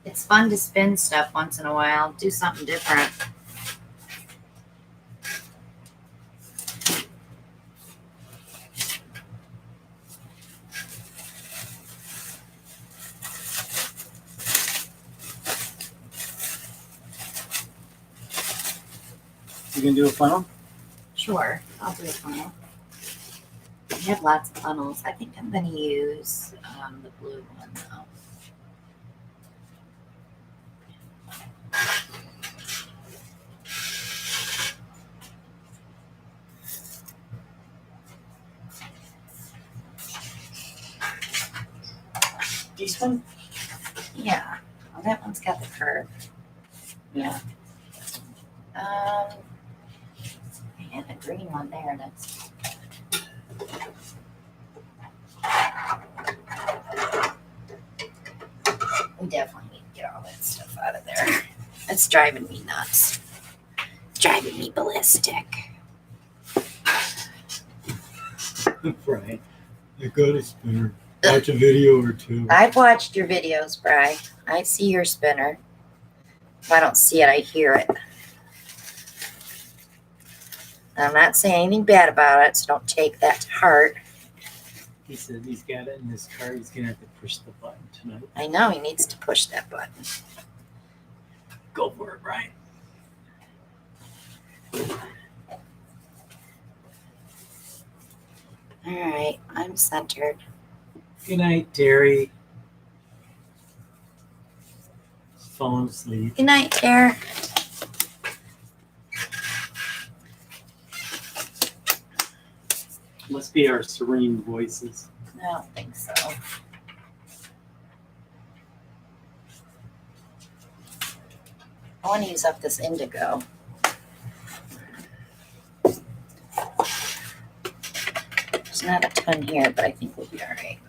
It's fun to spin stuff once in a while. Do something different. You can do a funnel? Sure, I'll do a funnel. I have lots of funnels. I think I'm going to use the blue one though. This one? Yeah. Well, that one's got the curve. Yeah. And a green one there. That's. We definitely need to get all that stuff out of there. It's driving me nuts. It's driving me ballistic. Right. I got a spinner. Watch a video or two. I've watched your videos, Bri. I see your spinner. If I don't see it, I hear it. I'm not saying anything bad about it, so don't take that to heart. He said he's got it in his car. He's going to have to push the button tonight. I know he needs to push that button. Go for it, Brian. All right, I'm centered. Good night, Terry. She's falling asleep. Good night, Tara. Must be our serene voices. I don't think so. I want to use up this indigo. There's not a ton here, but I think we'll be all right.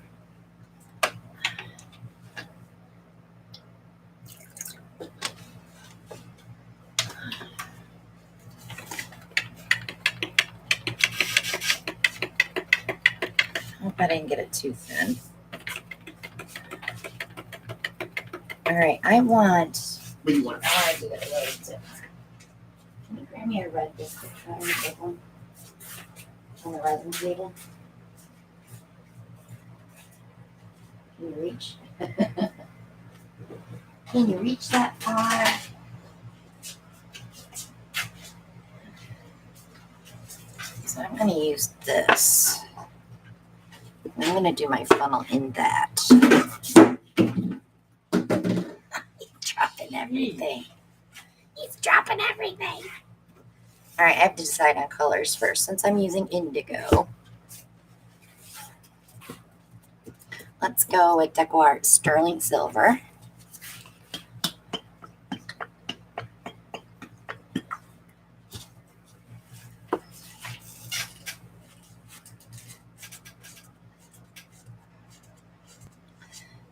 Hope I didn't get it too thin. All right, I want. What do you want? I want to do it a little different. Can you grab me a red biscuit cutter, big one, on the resin table? Can you reach? Can you reach that far? So I'm going to use this. I'm going to do my funnel in that. He's dropping everything. He's dropping everything. All right, I have to decide on colors first since I'm using indigo. Let's go with Deco Art Sterling Silver.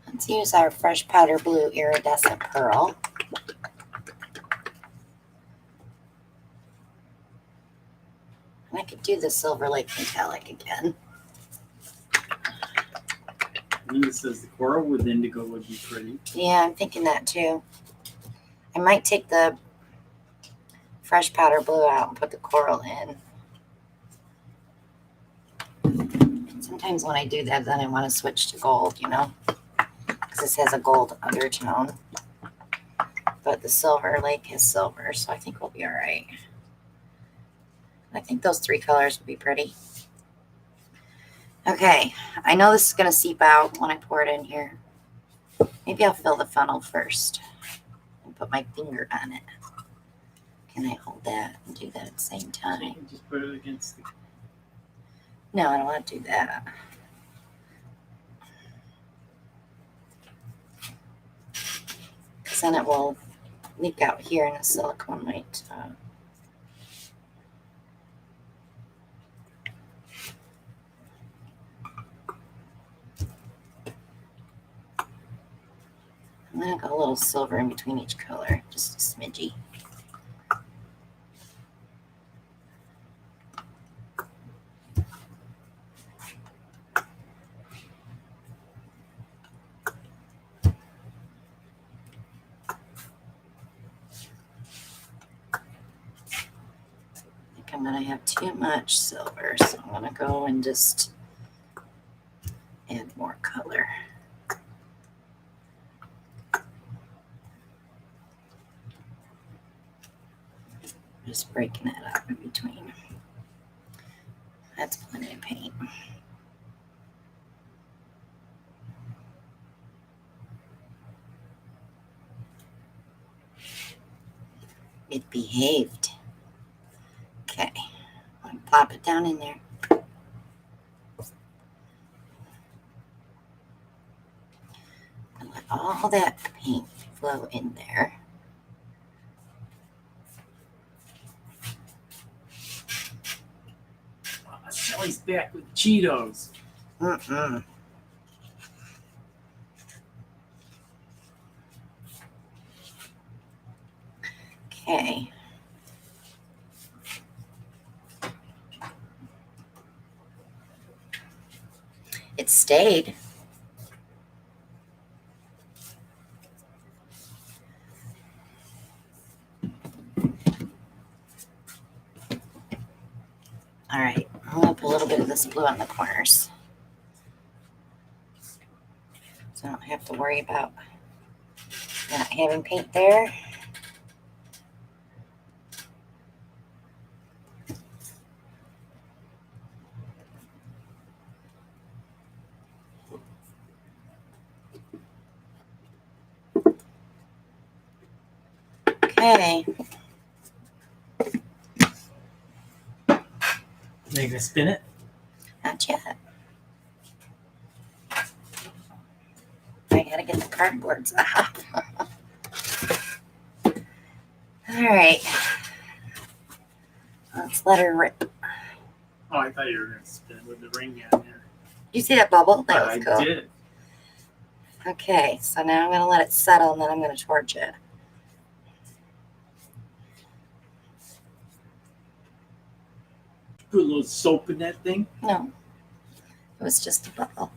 Let's use our Fresh Powder Blue Iridescent Pearl. And I could do the Silver Lake Metallic again. Linda says the coral with indigo would be pretty. Yeah, I'm thinking that too. I might take the Fresh Powder Blue out and put the coral in. Sometimes when I do that, then I want to switch to gold, you know, because this has a gold undertone. But the Silver Lake is silver, so I think we'll be all right. I think those three colors will be pretty. Okay, I know this is going to seep out when I pour it in here. Maybe I'll fill the funnel first and put my finger on it. Can I hold that and do that at the same You time? can just put it against the. No, I don't want to do that. Because then it will leak out here and the silicone might. I'm going to go a little silver in between each color, just a smidgy. I'm going to have too much silver, so I'm going to go and just add more color. Just breaking it up in between. That's plenty of paint. It behaved. Okay, I'm going to plop it down in there. And let all that paint flow in there. Shelly's back with Cheetos. Mm-mm. Okay. It stayed. All right, I'm going to put a little bit of this blue on the corners, so I don't have to worry about not having paint there. Okay. Are you gonna spin it? Not yet. I gotta get the cardboards off. All right. Let's let her rip. Oh, I thought you were gonna spin it with the ring on there. You see that bubble? That was I cool. did. Okay, so now I'm gonna let it settle and then I'm gonna torch it. Put a little soap in that thing. No, it was just a bubble.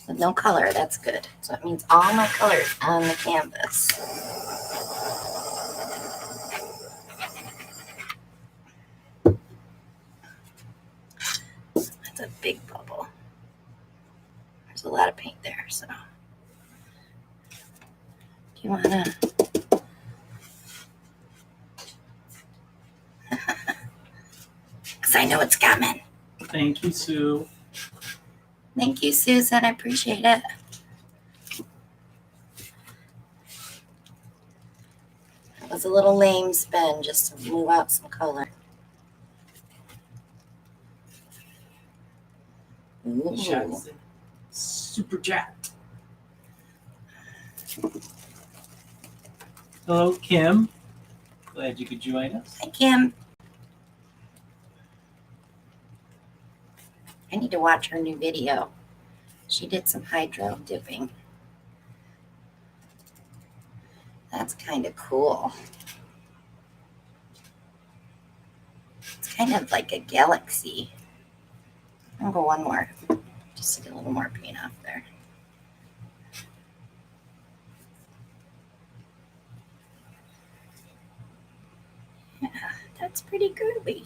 With no color, that's good. So it means all my colors on the canvas. That's a big bubble. There's a lot of paint there, so. Do you wanna? Because I know it's coming. Thank you, Sue. Thank you, Susan. I appreciate it. That was a little lame spin just to move out some color. Ooh. Shots. Super chat. Hello, Kim. Glad you could join us. Hi, Kim. I need to watch her new video. She did some hydro dipping. That's kind of cool. It's kind of like a galaxy. I'll go one more, just to get a little more paint off there. Yeah, that's pretty groovy.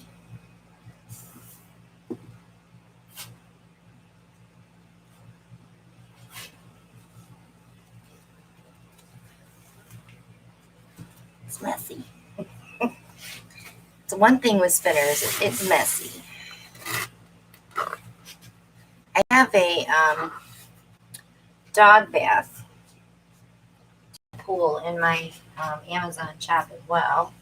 It's messy. So one thing with spinners, it's messy. I have a dog bath pool in my Amazon shop as well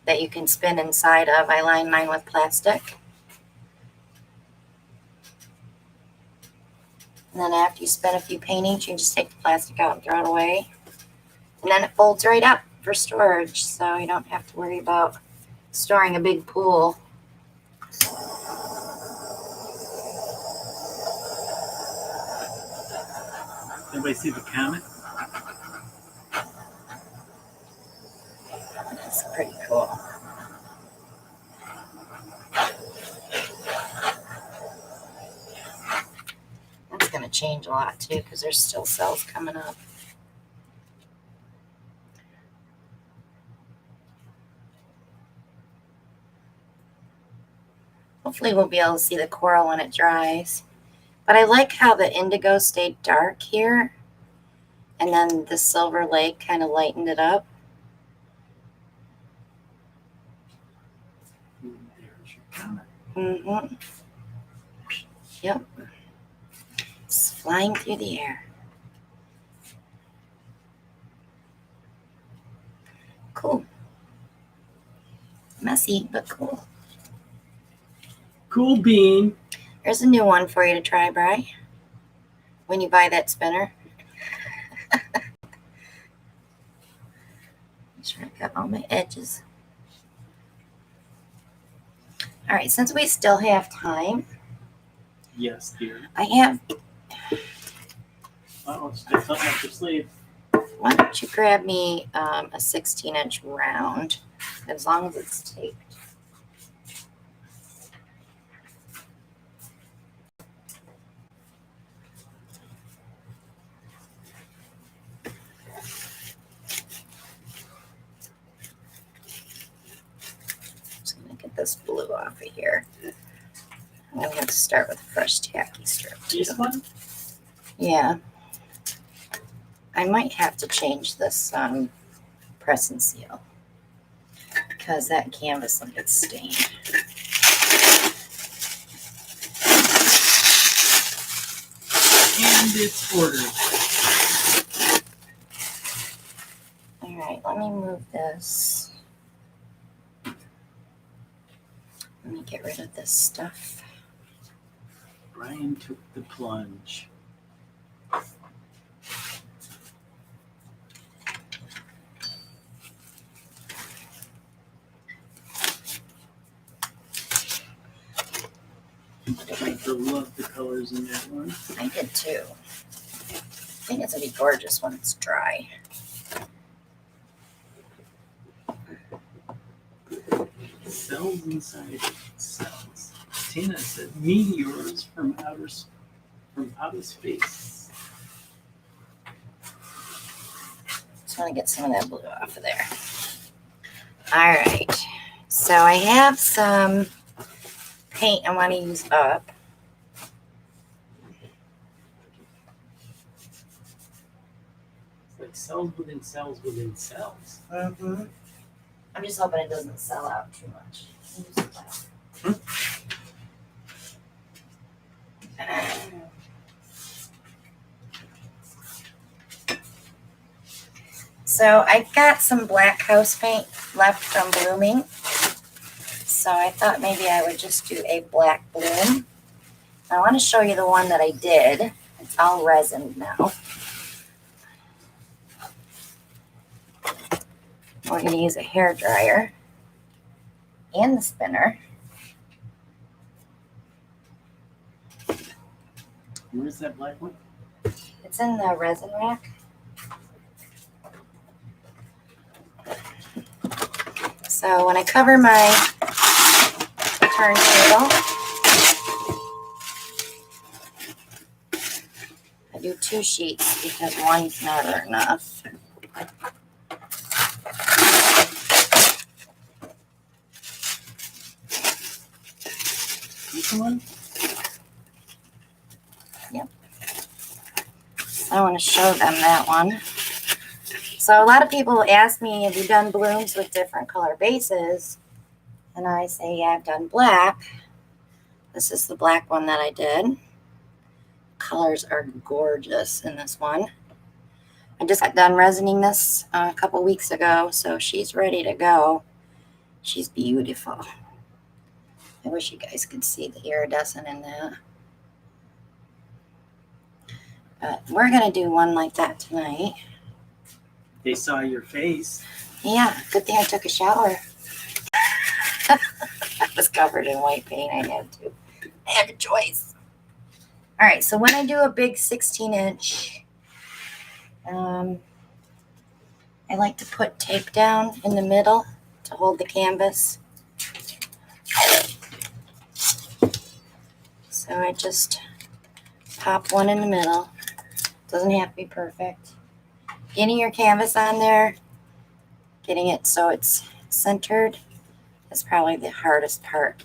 that you can spin inside of. I line mine with plastic. And then after you spin a few paintings, you can just take the plastic out and throw it away. And then it folds right up for storage, so you don't have to worry about storing a big pool. Everybody see the comet? That's pretty cool. That's going to change a lot too because there's still cells coming up. Hopefully we'll be able to see the coral when it dries. But I like how the indigo stayed dark here. And then the Silver Lake kind of lightened it up. There's your comet. Mm-hmm. Yep. It's flying through the air. Cool. Messy, but cool. Cool bean. There's a new one for you to try, Bri. When you buy that spinner. Make sure I got all my edges. All right, since we still have time, Yes, dear. I have. Oh, stick something up your sleeve. Why don't you grab me a 16-inch round, as long as it's taped. Just gonna get this blue off of here. I'm gonna have to start with a fresh tacky strip too. This one? Yeah. I might have to change this press and seal because that canvas will get stained. And it's ordered. All right, let me move this. Let me get rid of this stuff. Brian took the plunge. I love the colors in that one. I did too. I think it's gonna be gorgeous when it's dry. Cells inside cells. Tina said meteors from outer space. Just want to get some of that blue off of there. All right. So I have some paint I want to use up. It's like cells within cells within cells. Mm-hmm. I'm just hoping it doesn't sell out too much. So I've got some black house paint left from blooming. So I thought maybe I would just do a black bloom. I want to show you the one that I did. It's all resin now. We're going to use a hair dryer and the spinner. Where's that black one? It's in the resin rack. So when I cover my turntable, I do 2 sheets because one's never enough. This one? Yep. I want to show them that one. So a lot of people ask me, have you done blooms with different color bases? And I say, yeah, I've done black. This is the black one that I did. Colors are gorgeous in this one. I just got done resining this a couple weeks ago, so she's ready to go. She's beautiful. I wish you guys could see the iridescent in that. But we're going to do one like that tonight. They saw your face. Yeah, good thing I took a shower. I was covered in white paint. I had a choice. All right, so when I do a big 16-inch I like to put tape down in the middle to hold the canvas. So I just pop one in the middle. Doesn't have to be perfect. Getting your canvas on there, getting it so it's centered is probably the hardest part.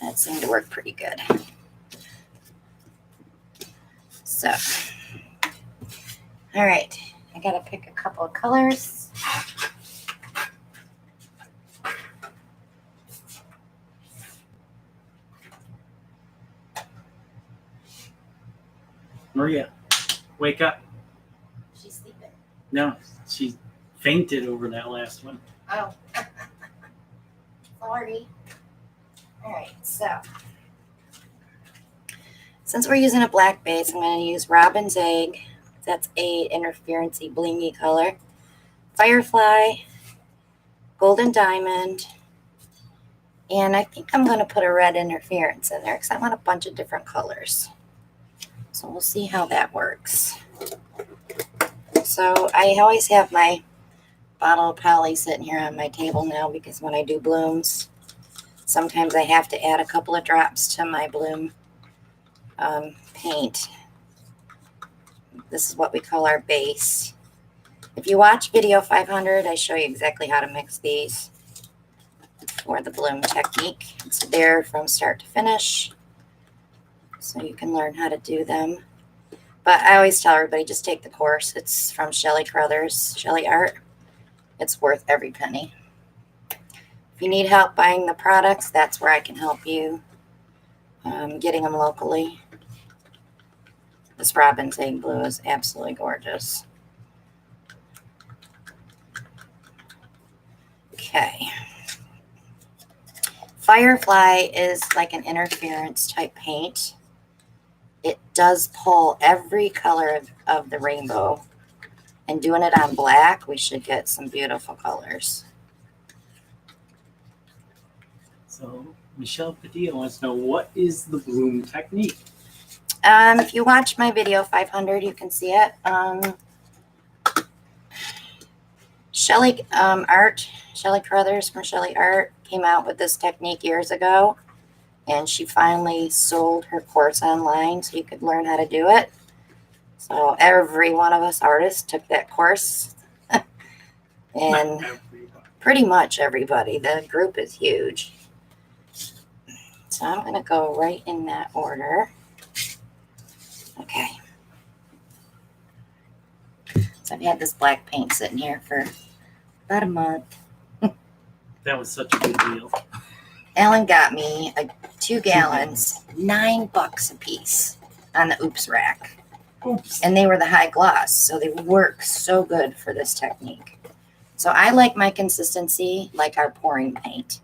That seemed to work pretty good. So, all right, I gotta pick a couple of colors. Maria, wake up. She's sleeping. No, she fainted over that last one. Oh, sorry. All right, so since we're using a black base, I'm going to use Robin's Egg. That's a interference-y, blingy color. Firefly, Golden Diamond, and I think I'm going to put a red interference in there because I want a bunch of different colors. So we'll see how that works. So I always have my bottle of poly sitting here on my table now because when I do blooms, sometimes I have to add a couple of drops to my bloom paint. This is what we call our base. If you watch video 500, I show you exactly how to mix these for the bloom technique. It's there from start to finish, so you can learn how to do them. But I always tell everybody, just take the course. It's from Shelly Crothers, Shelly Art. It's worth every penny. If you need help buying the products, that's where I can help you getting them locally. This Robin's Egg Blue is absolutely gorgeous. Okay. Firefly is like an interference type paint. It does pull every color of the rainbow. And doing it on black, we should get some beautiful colors. So Michelle Padilla wants to know, what is the bloom technique? If you watch my video 500, you can see it. Shelly Art, Shelly Crothers from Shelly Art came out with this technique years ago, and she finally sold her course online so you could learn how to do it. So every one of us artists took that course, and pretty much everybody. The group is huge. So I'm going to go right in that order. Okay. So I've had this black paint sitting here for about a month. That was such a good deal. Alan got me 2 gallons, $9 a piece on the Oops rack. Oops. And they were the high gloss, so they work so good for this technique. So I like my consistency like our pouring paint.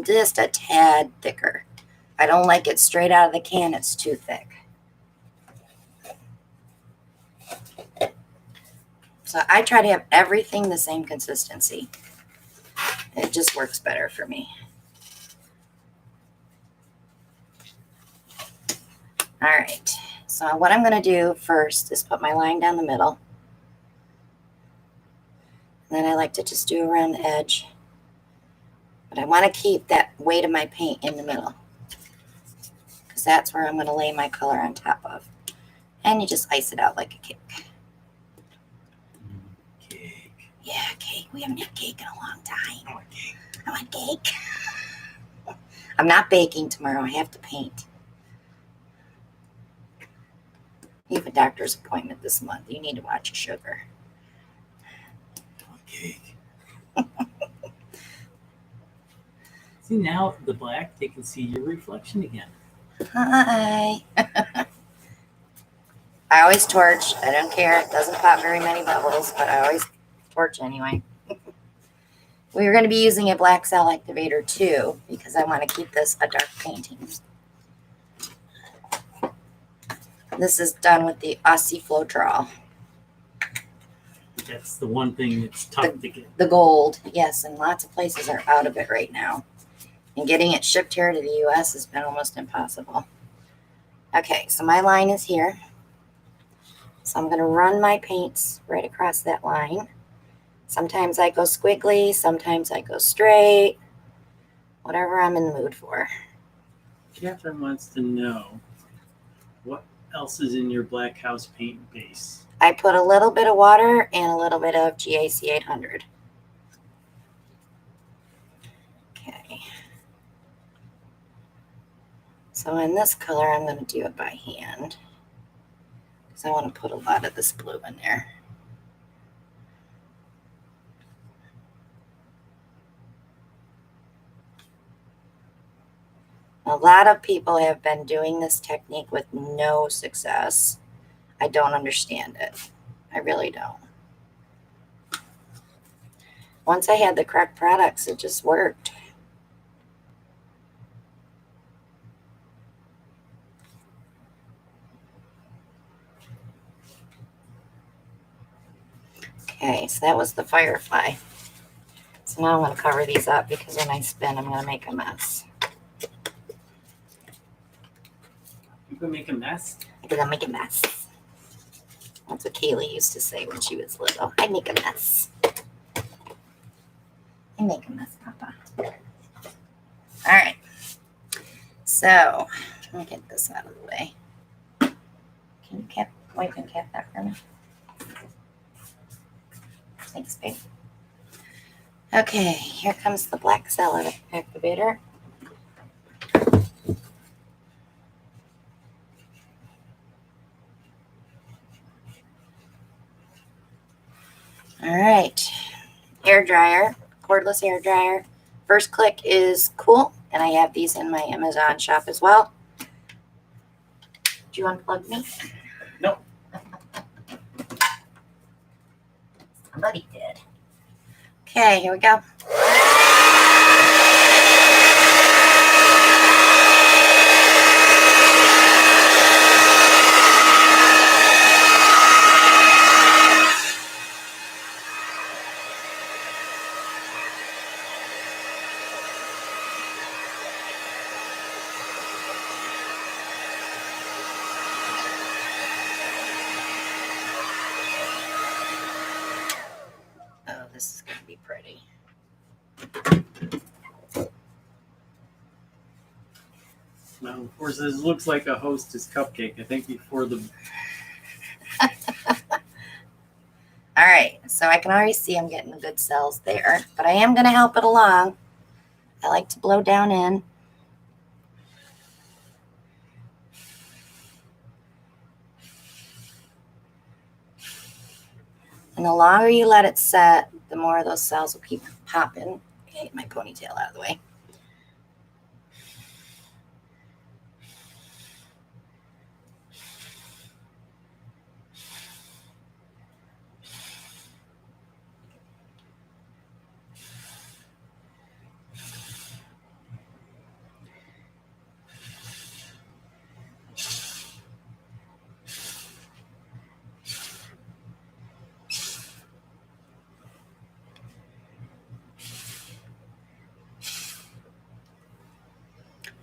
Just a tad thicker. I don't like it straight out of the can. It's too thick. So I try to have everything the same consistency. It just works better for me. All right. So what I'm going to do first is put my line down the middle. And then I like to just do around the edge. But I want to keep that weight of my paint in the middle, because that's where I'm going to lay my color on top of. And you just ice it out like a cake. Cake. Yeah, cake. We haven't had cake in a long time. I want cake. I want cake. I'm not baking tomorrow. I have to paint. You have a doctor's appointment this month. You need to watch your sugar. I want cake. See, now the black, they can see your reflection again. Hi. I always torch. I don't care. It doesn't pop very many bubbles, but I always torch anyway. We are going to be using a black cell activator too, because I want to keep this a dark painting. This is done with the Aussie Floetrol. That's the one thing that's tough to get. The gold, yes, and lots of places are out of it right now. And getting it shipped here to the U.S. has been almost impossible. Okay, so my line is here. So I'm going to run my paints right across that line. Sometimes I go squiggly, sometimes I go straight, whatever I'm in the mood for. Catherine wants to know what else is in your black house paint base. I put a little bit of water and a little bit of GAC 800. Okay. So in this color, I'm going to do it by hand because I want to put a lot of this blue in there. A lot of people have been doing this technique with no success. I don't understand it. I really don't. Once I had the correct products, it just worked. Okay, so that was the firefly. So now I'm going to cover these up because when I spin, I'm going to make a mess. You can make a mess? I'm going to make a mess. That's what Kaylee used to say when she was little. I make a mess. I make a mess, Papa. All right. So, let me get this out of the way. Can you wipe and cap that for me? Thanks, babe. Okay, here comes the black cell activator. All right, hair dryer, cordless hair dryer. First click is cool, and I have these in my Amazon shop as well. Do you unplug me? No. Somebody did. Okay, here we go. Oh, this is going to be pretty. Now, of course, this looks like a Hostess cupcake. I think before the... All right, so I can already see I'm getting the good cells there, but I am going to help it along. I like to blow down in. And the longer you let it set, the more of those cells will keep popping. Okay, get my ponytail out of the way.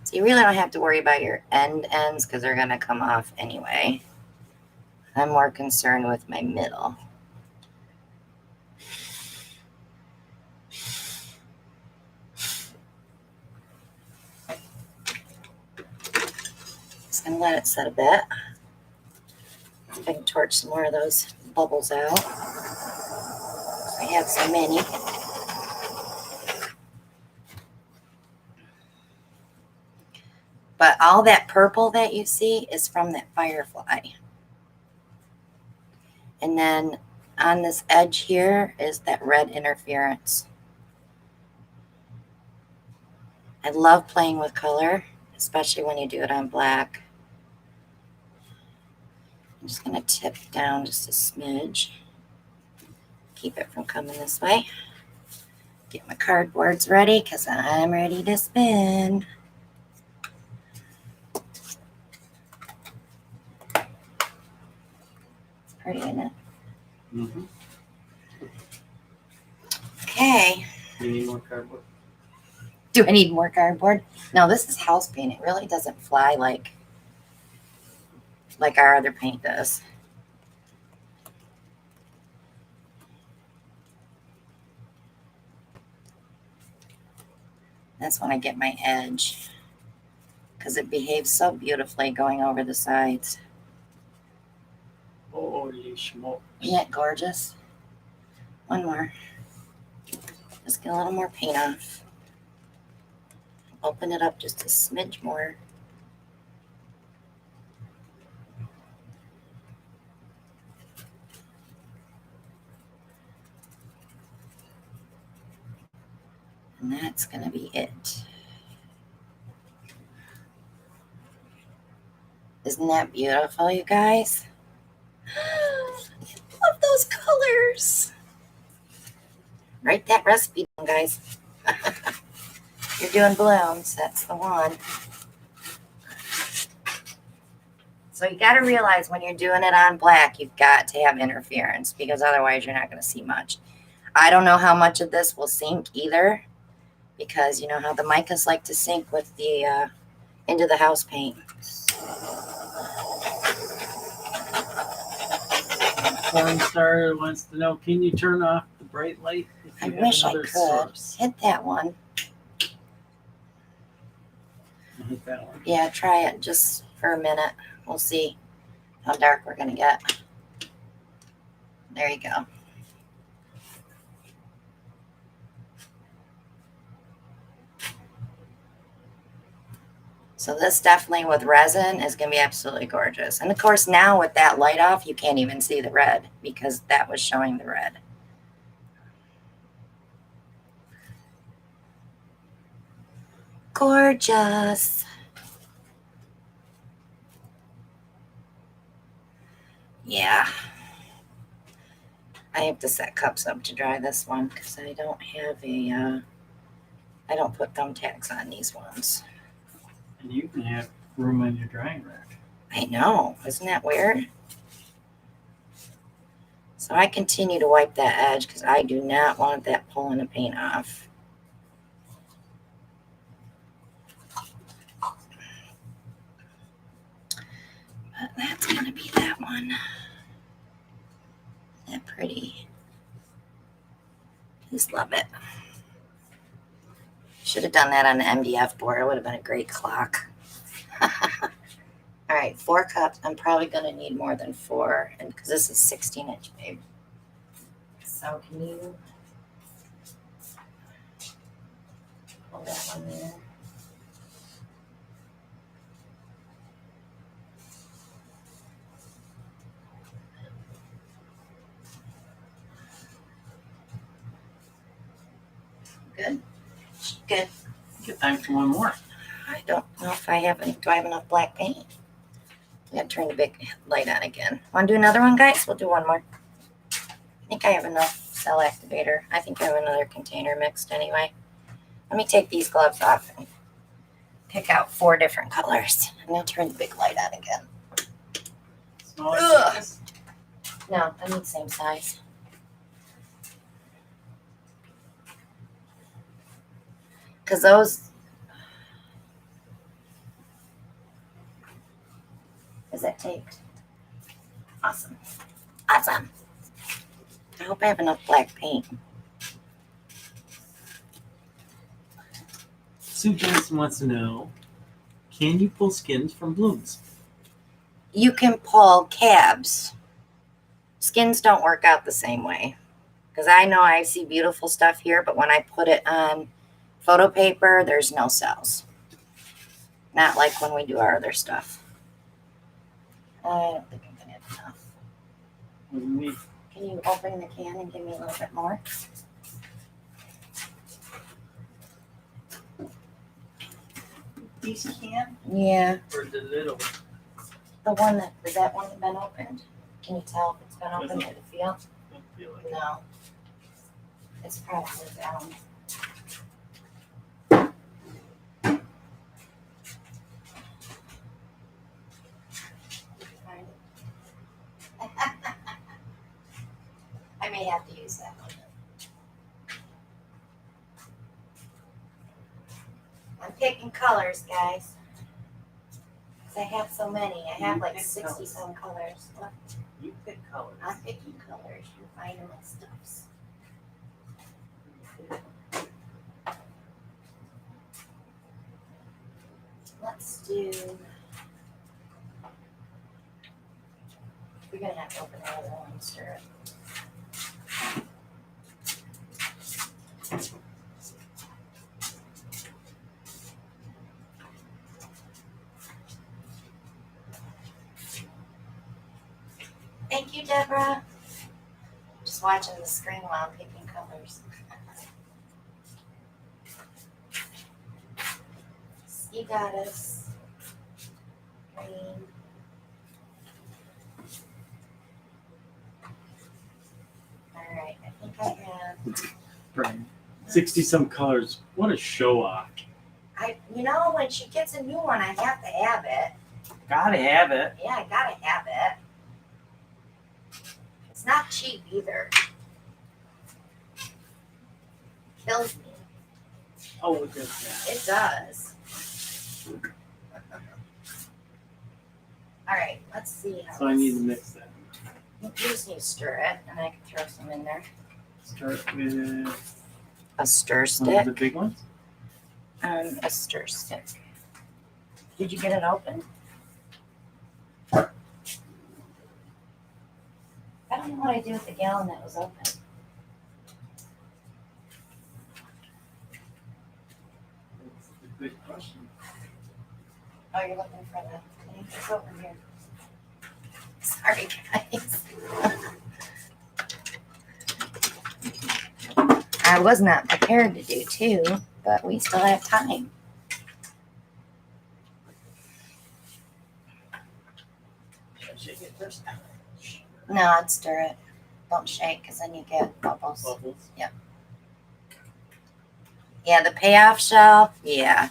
So you really don't have to worry about your ends because they're going to come off anyway. I'm more concerned with my middle. Just going to let it set a bit. See if I can torch some more of those bubbles out. I have so many. But all that purple that you see is from that firefly. And then on this edge here is that red interference. I love playing with color, especially when you do it on black. I'm just going to tip down just a smidge. Keep it from coming this way. Get my cardboards ready because I'm ready to spin. It's pretty, isn't it? Mm-hmm. Okay. You need more cardboard? Do I need more cardboard? No, this is house paint. It really doesn't fly like our other paint does. That's when I get my edge, because it behaves so beautifully going over the sides. Holy smokes. Isn't that gorgeous? One more. Just get a little more paint off. Open it up just a smidge more. And that's going to be it. Isn't that beautiful, you guys? I love those colors. Write that recipe down, guys. You're doing blooms. That's the one. So you got to realize when you're doing it on black, you've got to have interference because otherwise you're not going to see much. I don't know how much of this will sink either because you know how the micas like to sink with the into the house paint. Porn star wants to know, can you turn off the bright light if I you have wish I another could. source? Hit that one. Hit that one. Yeah, try it just for a minute. We'll see how dark we're going to get. There you go. So this definitely with resin is going to be absolutely gorgeous. And of course now with that light off, you can't even see the red because that was showing the red. Gorgeous. Yeah. I have to set cups up to dry this one because I don't have a, I don't put thumbtacks on these ones. And you can have room on your drying rack. I know. Isn't that weird? So I continue to wipe that edge because I do not want that pulling the paint off. But that's going to be that one. That pretty. Just love it. Should have done that on the MDF board. It would have been a great clock. All right, 4 cups. I'm probably going to need more than 4 and because this is 16-inch, babe. So can you pull that one there? Good. Good. Get time for one more. I don't know if I have any. Do I have enough black paint? I gotta turn the big light on again. Want to do another one, guys? We'll do one more. I think I have enough cell activator. I think I have another container mixed anyway. Let me take these gloves off and pick out 4 different colors. And I'll turn the big light on again. Smaller Ugh. thickness? No, I need same size. Because those... Is that taped? Awesome. Awesome. I hope I have enough black paint. Sue Johnson wants to know, can you pull skins from blooms? You can pull cabs. Skins don't work out the same way. Because I know I see beautiful stuff here, but when I put it on photo paper, there's no cells. Not like when we do our other stuff. I don't think I'm going to have enough. What do you need? Can you open the can and give me a little bit more? Piece can? Yeah. Or the little? The one that, is that one been opened? Can you tell if it's been opened to the feel? Don't feel like it. No. It's probably down. I may have to use that one. I'm picking colors, guys. 'Cause I have so many. I have like 60 some colors. What? You pick colors. I'm picking colors. You find them and stuffs. do. We're gonna have to open the other one and stir it. Thank you, Deborah. Just watching the screen while I'm picking colors. You got us. Green. All right, I think I have. Right. 60 some colors. What a show off. When she gets a new one, I have to have it. Gotta have it. Yeah, I gotta have it. It's not cheap either. Kills me. Oh, look at that. It does. All right, let's see how. So I need to mix that. You just need to stir it, and I can throw some in there. Start with A stir one of stick. the big ones. A stir stick. Did you get it open? I don't know what I did with the gallon that was open. That's the big question. Oh, you're looking for the thing. It's over here. Sorry, guys. I was not prepared to do two, but we still have time. Should I shake it first? No, I'd stir it. Don't shake, because then you get bubbles. Bubbles. Yeah, the payoff shelf. Yeah.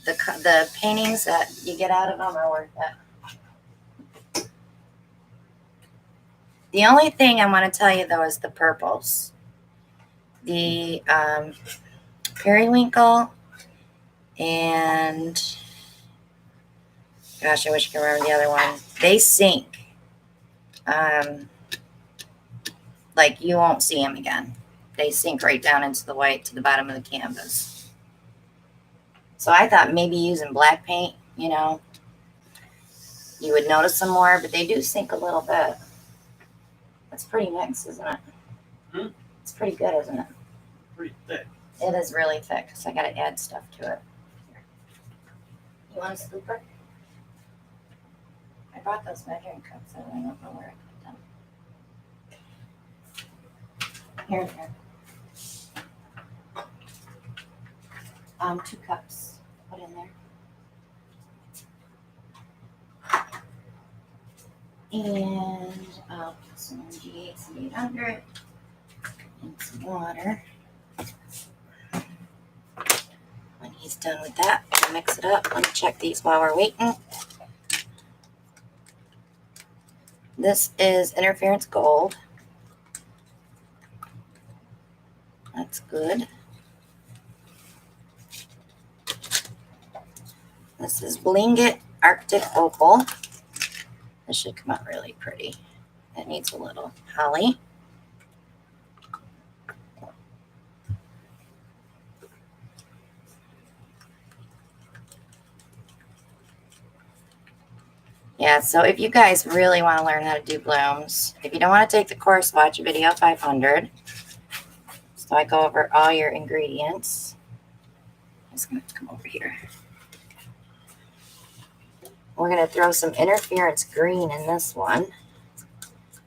The paintings that you get out of them are worth it. The only thing I want to tell you, though, is the purples. The periwinkle and, gosh, I wish I could remember the other one. They sink. Like you won't see them again. They sink right down into the white to the bottom of the canvas. So I thought maybe using black paint, you would notice them more, but they do sink a little bit. That's pretty mixed, isn't it? Hmm? It's pretty good, isn't it? Pretty thick. It is really thick, so I got to add stuff to it. You want a scooper? I brought those measuring cups, and I don't know where I put them. Here. 2 cups. Put in there. And I'll put some G8 some 800 and some water. When he's done with that, I'll mix it up. Let me check these while we're waiting. This is Interference Gold. That's good. This is Blinget Arctic Opal. This should come out really pretty. It needs a little holly. Yeah, so if you guys really want to learn how to do blooms, if you don't want to take the course, watch video 500. So I go over all your ingredients. I'm just going to come over here. We're going to throw some interference green in this one.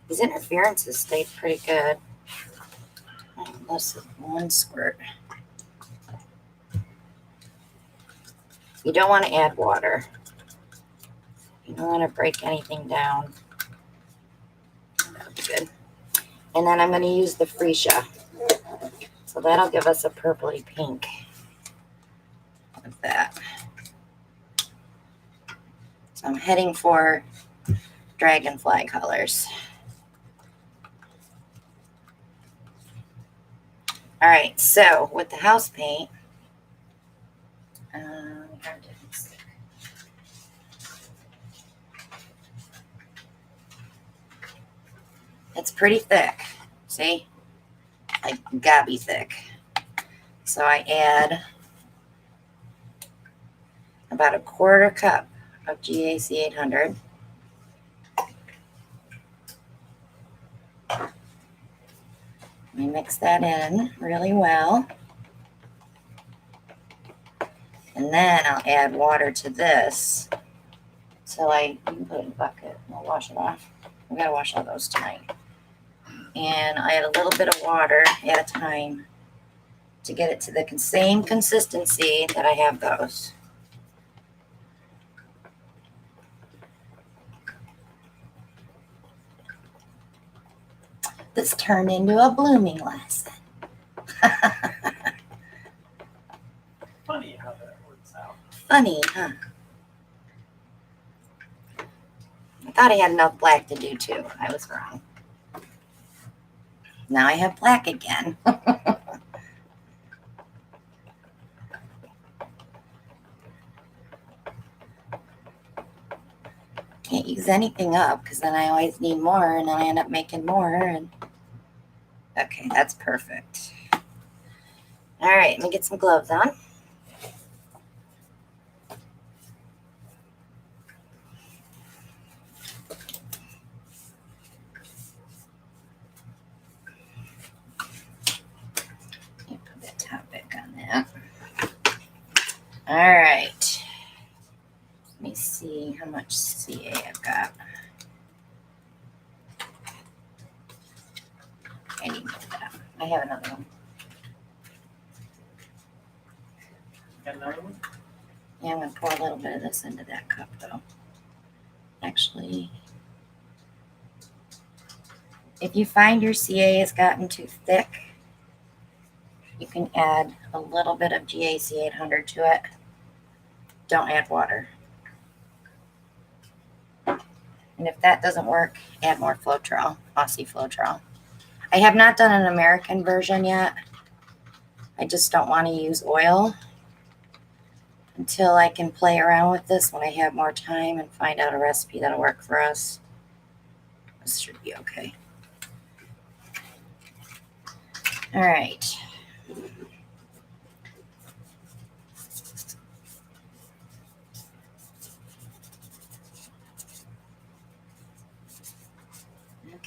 These interferences stayed pretty good. This is 1 squirt. You don't want to add water. You don't want to break anything down. That'll be good. And then I'm going to use the freesia. So that'll give us a purpley pink. Like that. So I'm heading for dragonfly colors. All right, so with the house paint, it's pretty thick, see? Like gobby thick. So I add about a quarter cup of GAC 800. We mix that in really well. And then I'll add water to this till you can put it in a bucket and I'll wash it off. We gotta wash all those tonight. And I add a little bit of water at a time to get it to the same consistency that I have those. This turned into a blooming lesson. Funny how that works out. Funny, huh? I thought I had enough black to do too. I was wrong. Now I have black again. Can't use anything up because then I always need more and then I end up making more. And okay, that's perfect. All right, let me get some gloves on. Let me put the top back on that. All right. Let me see how much CA I've got. I need that. I have another one. Got another one? Yeah, I'm going to pour a little bit of this into that cup, though. Actually, if you find your CA has gotten too thick, you can add a little bit of GAC 800 to it. Don't add water. And if that doesn't work, add more Floetrol, Aussie Floetrol. I have not done an American version yet. I just don't want to use oil until I can play around with this when I have more time and find out a recipe that'll work for us. This should be okay. All right.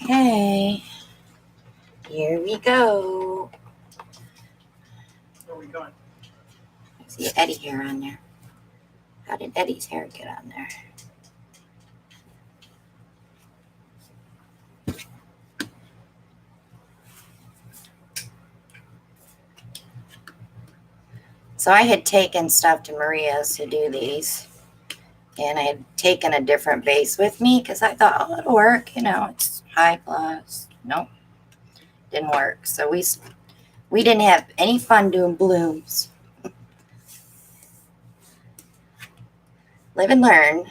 Okay. Here we go. Where are we going? I see Eddie hair on there. How did Eddie's hair get on there? So I had taken stuff to Maria's to do these. And I had taken a different base with me because I thought, oh, it'll work. You know, it's high gloss. Nope. Didn't work. So we didn't have any fun doing blooms. Live and learn.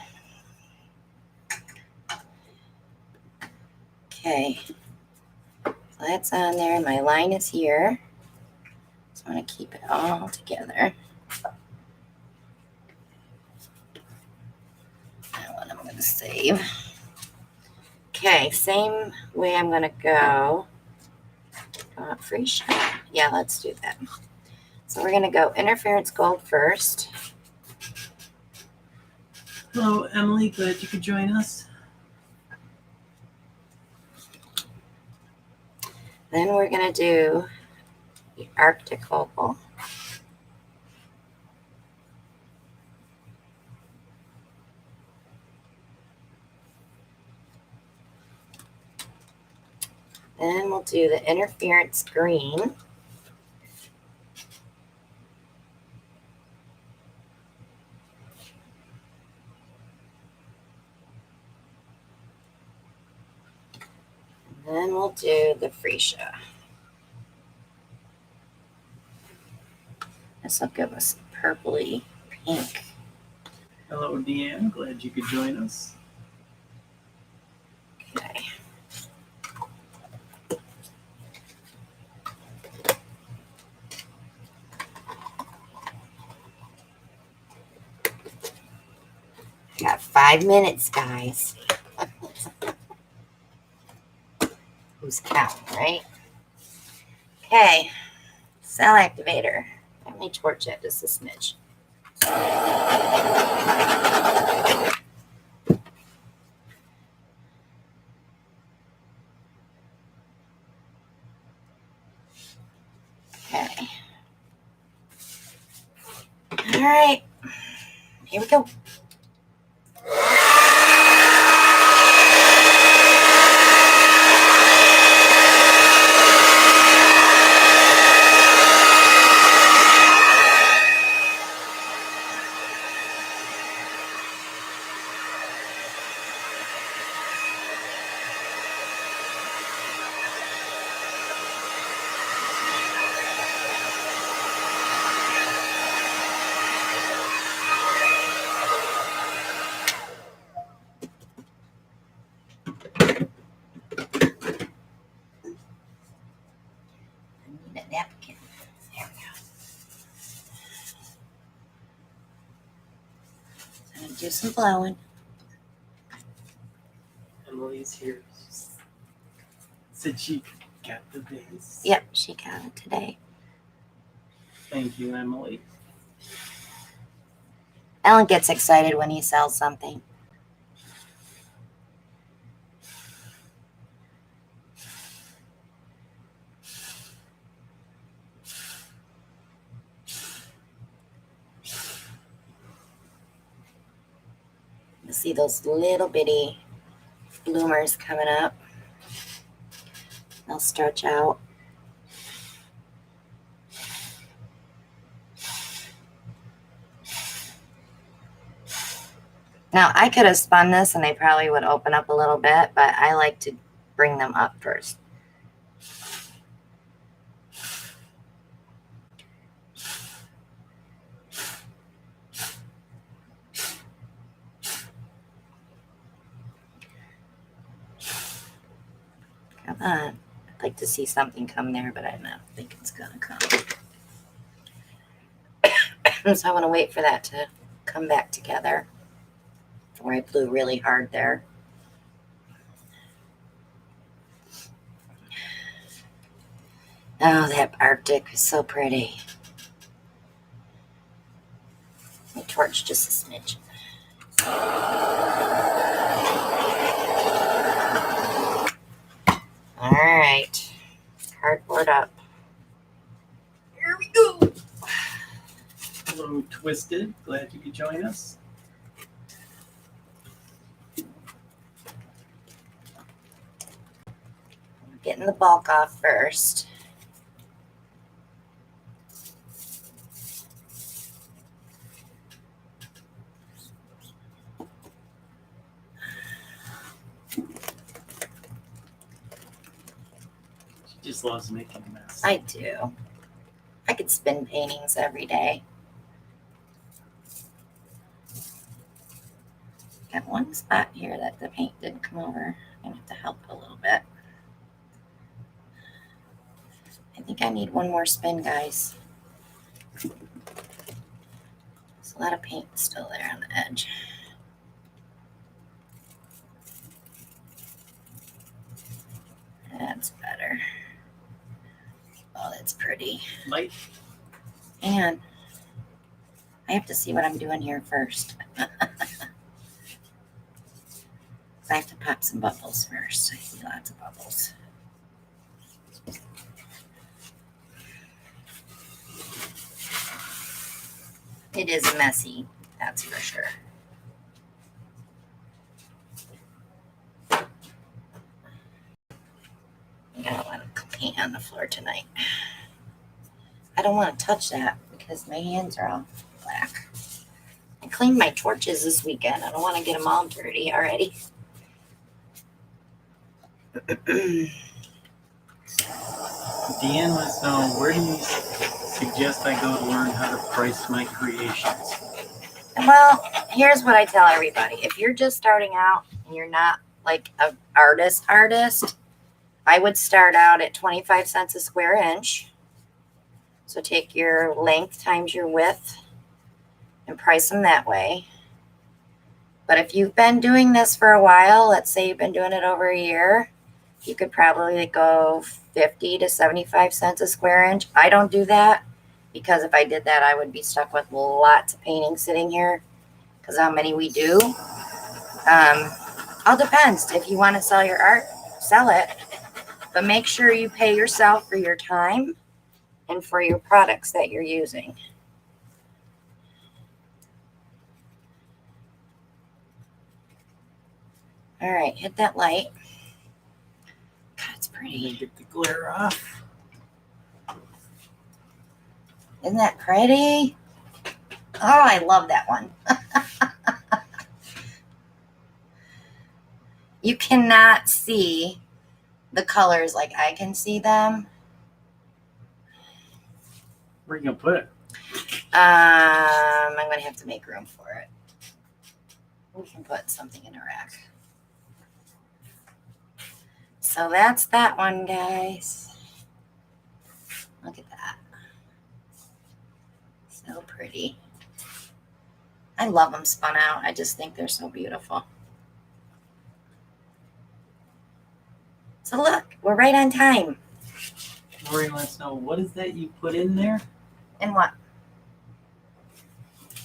Okay. So that's on there. My line is here. So I want to keep it all together. That one I'm going to save. Okay, same way I'm going to go. Free shot. Yeah, let's do that. So we're going to go interference gold first. Hello, Emily. Glad you could join us. Then we're going to do the Arctic Opal. Then we'll do the interference green. And then we'll do the freesia. This will give us a purpley pink. Hello, Deanne. Glad you could join us. Okay. Got 5 minutes, guys. Who's counting, right? Okay. Cell activator. Let me torch it just a smidge. Okay. All right. Here we go. I need a napkin. There we go. So I'm going to do some blowing. Emily's here. Said she got the vase. Yep, she got it today. Thank you, Emily. Ellen gets excited when he sells something. You see those little bitty bloomers coming up. They'll stretch out. Now, I could have spun this and they probably would open up a little bit, but I like to bring them up first. Come on. I'd like to see something come there, but I don't think it's going to come. So I want to wait for that to come back together. Where I blew really hard there. Oh, that Arctic is so pretty. My torch just a smidge. All right, cardboard up. Here we go. Hello, Twisted. Glad you could join us. Getting the bulk off first. She just loves making a mess. I do. I could spin paintings every day. Got one spot here that the paint didn't come over. I'm gonna have to help a little bit. I think I need one more spin, guys. There's a lot of paint still there on the edge. That's better. Oh, that's pretty. Light. And I have to see what I'm doing here first. I have to pop some bubbles first. I see lots of bubbles. It is messy, that's for sure. I got a lot of paint on the floor tonight. I don't want to touch that because my hands are all black. I cleaned my torches this weekend. I don't want to get them all dirty already. Deanne wants to know, where do you suggest I go to learn how to price my creations? Well, here's what I tell everybody. If you're just starting out and you're not like an artist, I would start out at 25 cents a square inch. So take your length times your width and price them that way. But if you've been doing this for a while, let's say you've been doing it over a year, you could probably go 50 to 75 cents a square inch. I don't do that because if I did that, I would be stuck with lots of paintings sitting here because how many we do. All depends. If you want to sell your art, sell it. But make sure you pay yourself for your time and for your products that you're using. All right, hit that light. God, it's pretty. Get the glare off. Isn't that pretty? Oh, I love that one. You cannot see the colors like I can see them. Where are you gonna put it? I'm gonna have to make room for it. We can put something in a rack. So that's that one, guys. Look at that. So pretty. I love them spun out. I just think they're so beautiful. So look, we're right on time. Lori wants to know, what is that you put in there? And what?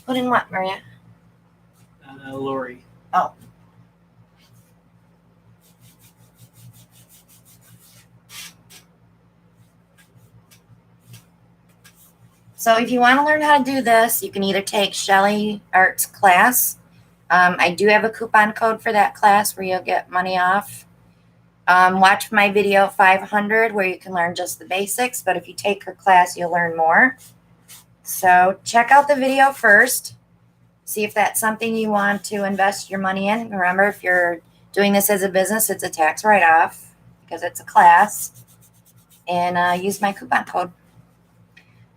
Put in what, Maria? Lori. Oh. So if you want to learn how to do this, you can either take Shelly Art's class. I do have a coupon code for that class where you'll get money off. Watch my video 500 where you can learn just the basics, but if you take her class, you'll learn more. So check out the video first. See if that's something you want to invest your money in. Remember, if you're doing this as a business, it's a tax write-off because it's a class. And use my coupon code.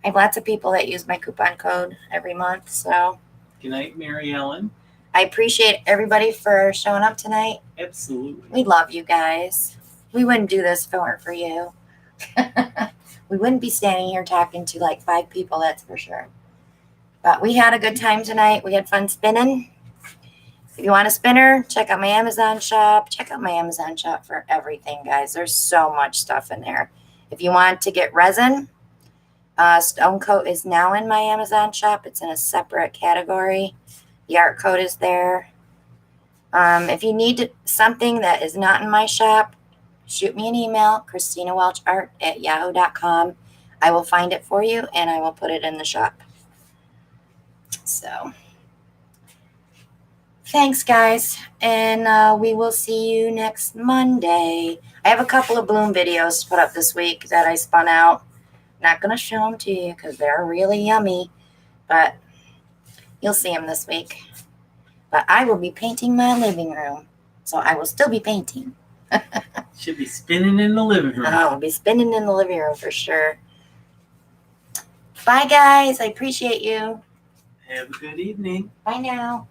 I have lots of people that use my coupon code every month. So Good night, Mary Ellen. I appreciate everybody for showing up tonight. Absolutely. We love you guys. We wouldn't do this if it weren't for you. We wouldn't be standing here talking to like 5 people, that's for sure. But we had a good time tonight. We had fun spinning. If you want a spinner, check out my Amazon shop. Check out my Amazon shop for everything, guys. There's so much stuff in there. If you want to get resin, Stone Coat is now in my Amazon shop. It's in a separate category. The art code is there. If you need something that is not in my shop, shoot me an email, ChristinaWelchArt@yahoo.com. I will find it for you and I will put it in the shop. So, thanks, guys. And we will see you next Monday. I have a couple of bloom videos to put up this week that I spun out. Not going to show them to you because they're really yummy, but you'll see them this week. But I will be painting my living room, so I will still be painting. Should be spinning in the living room. I will be spinning in the living room for sure. Bye, guys. I appreciate you. Have a good evening. Bye now.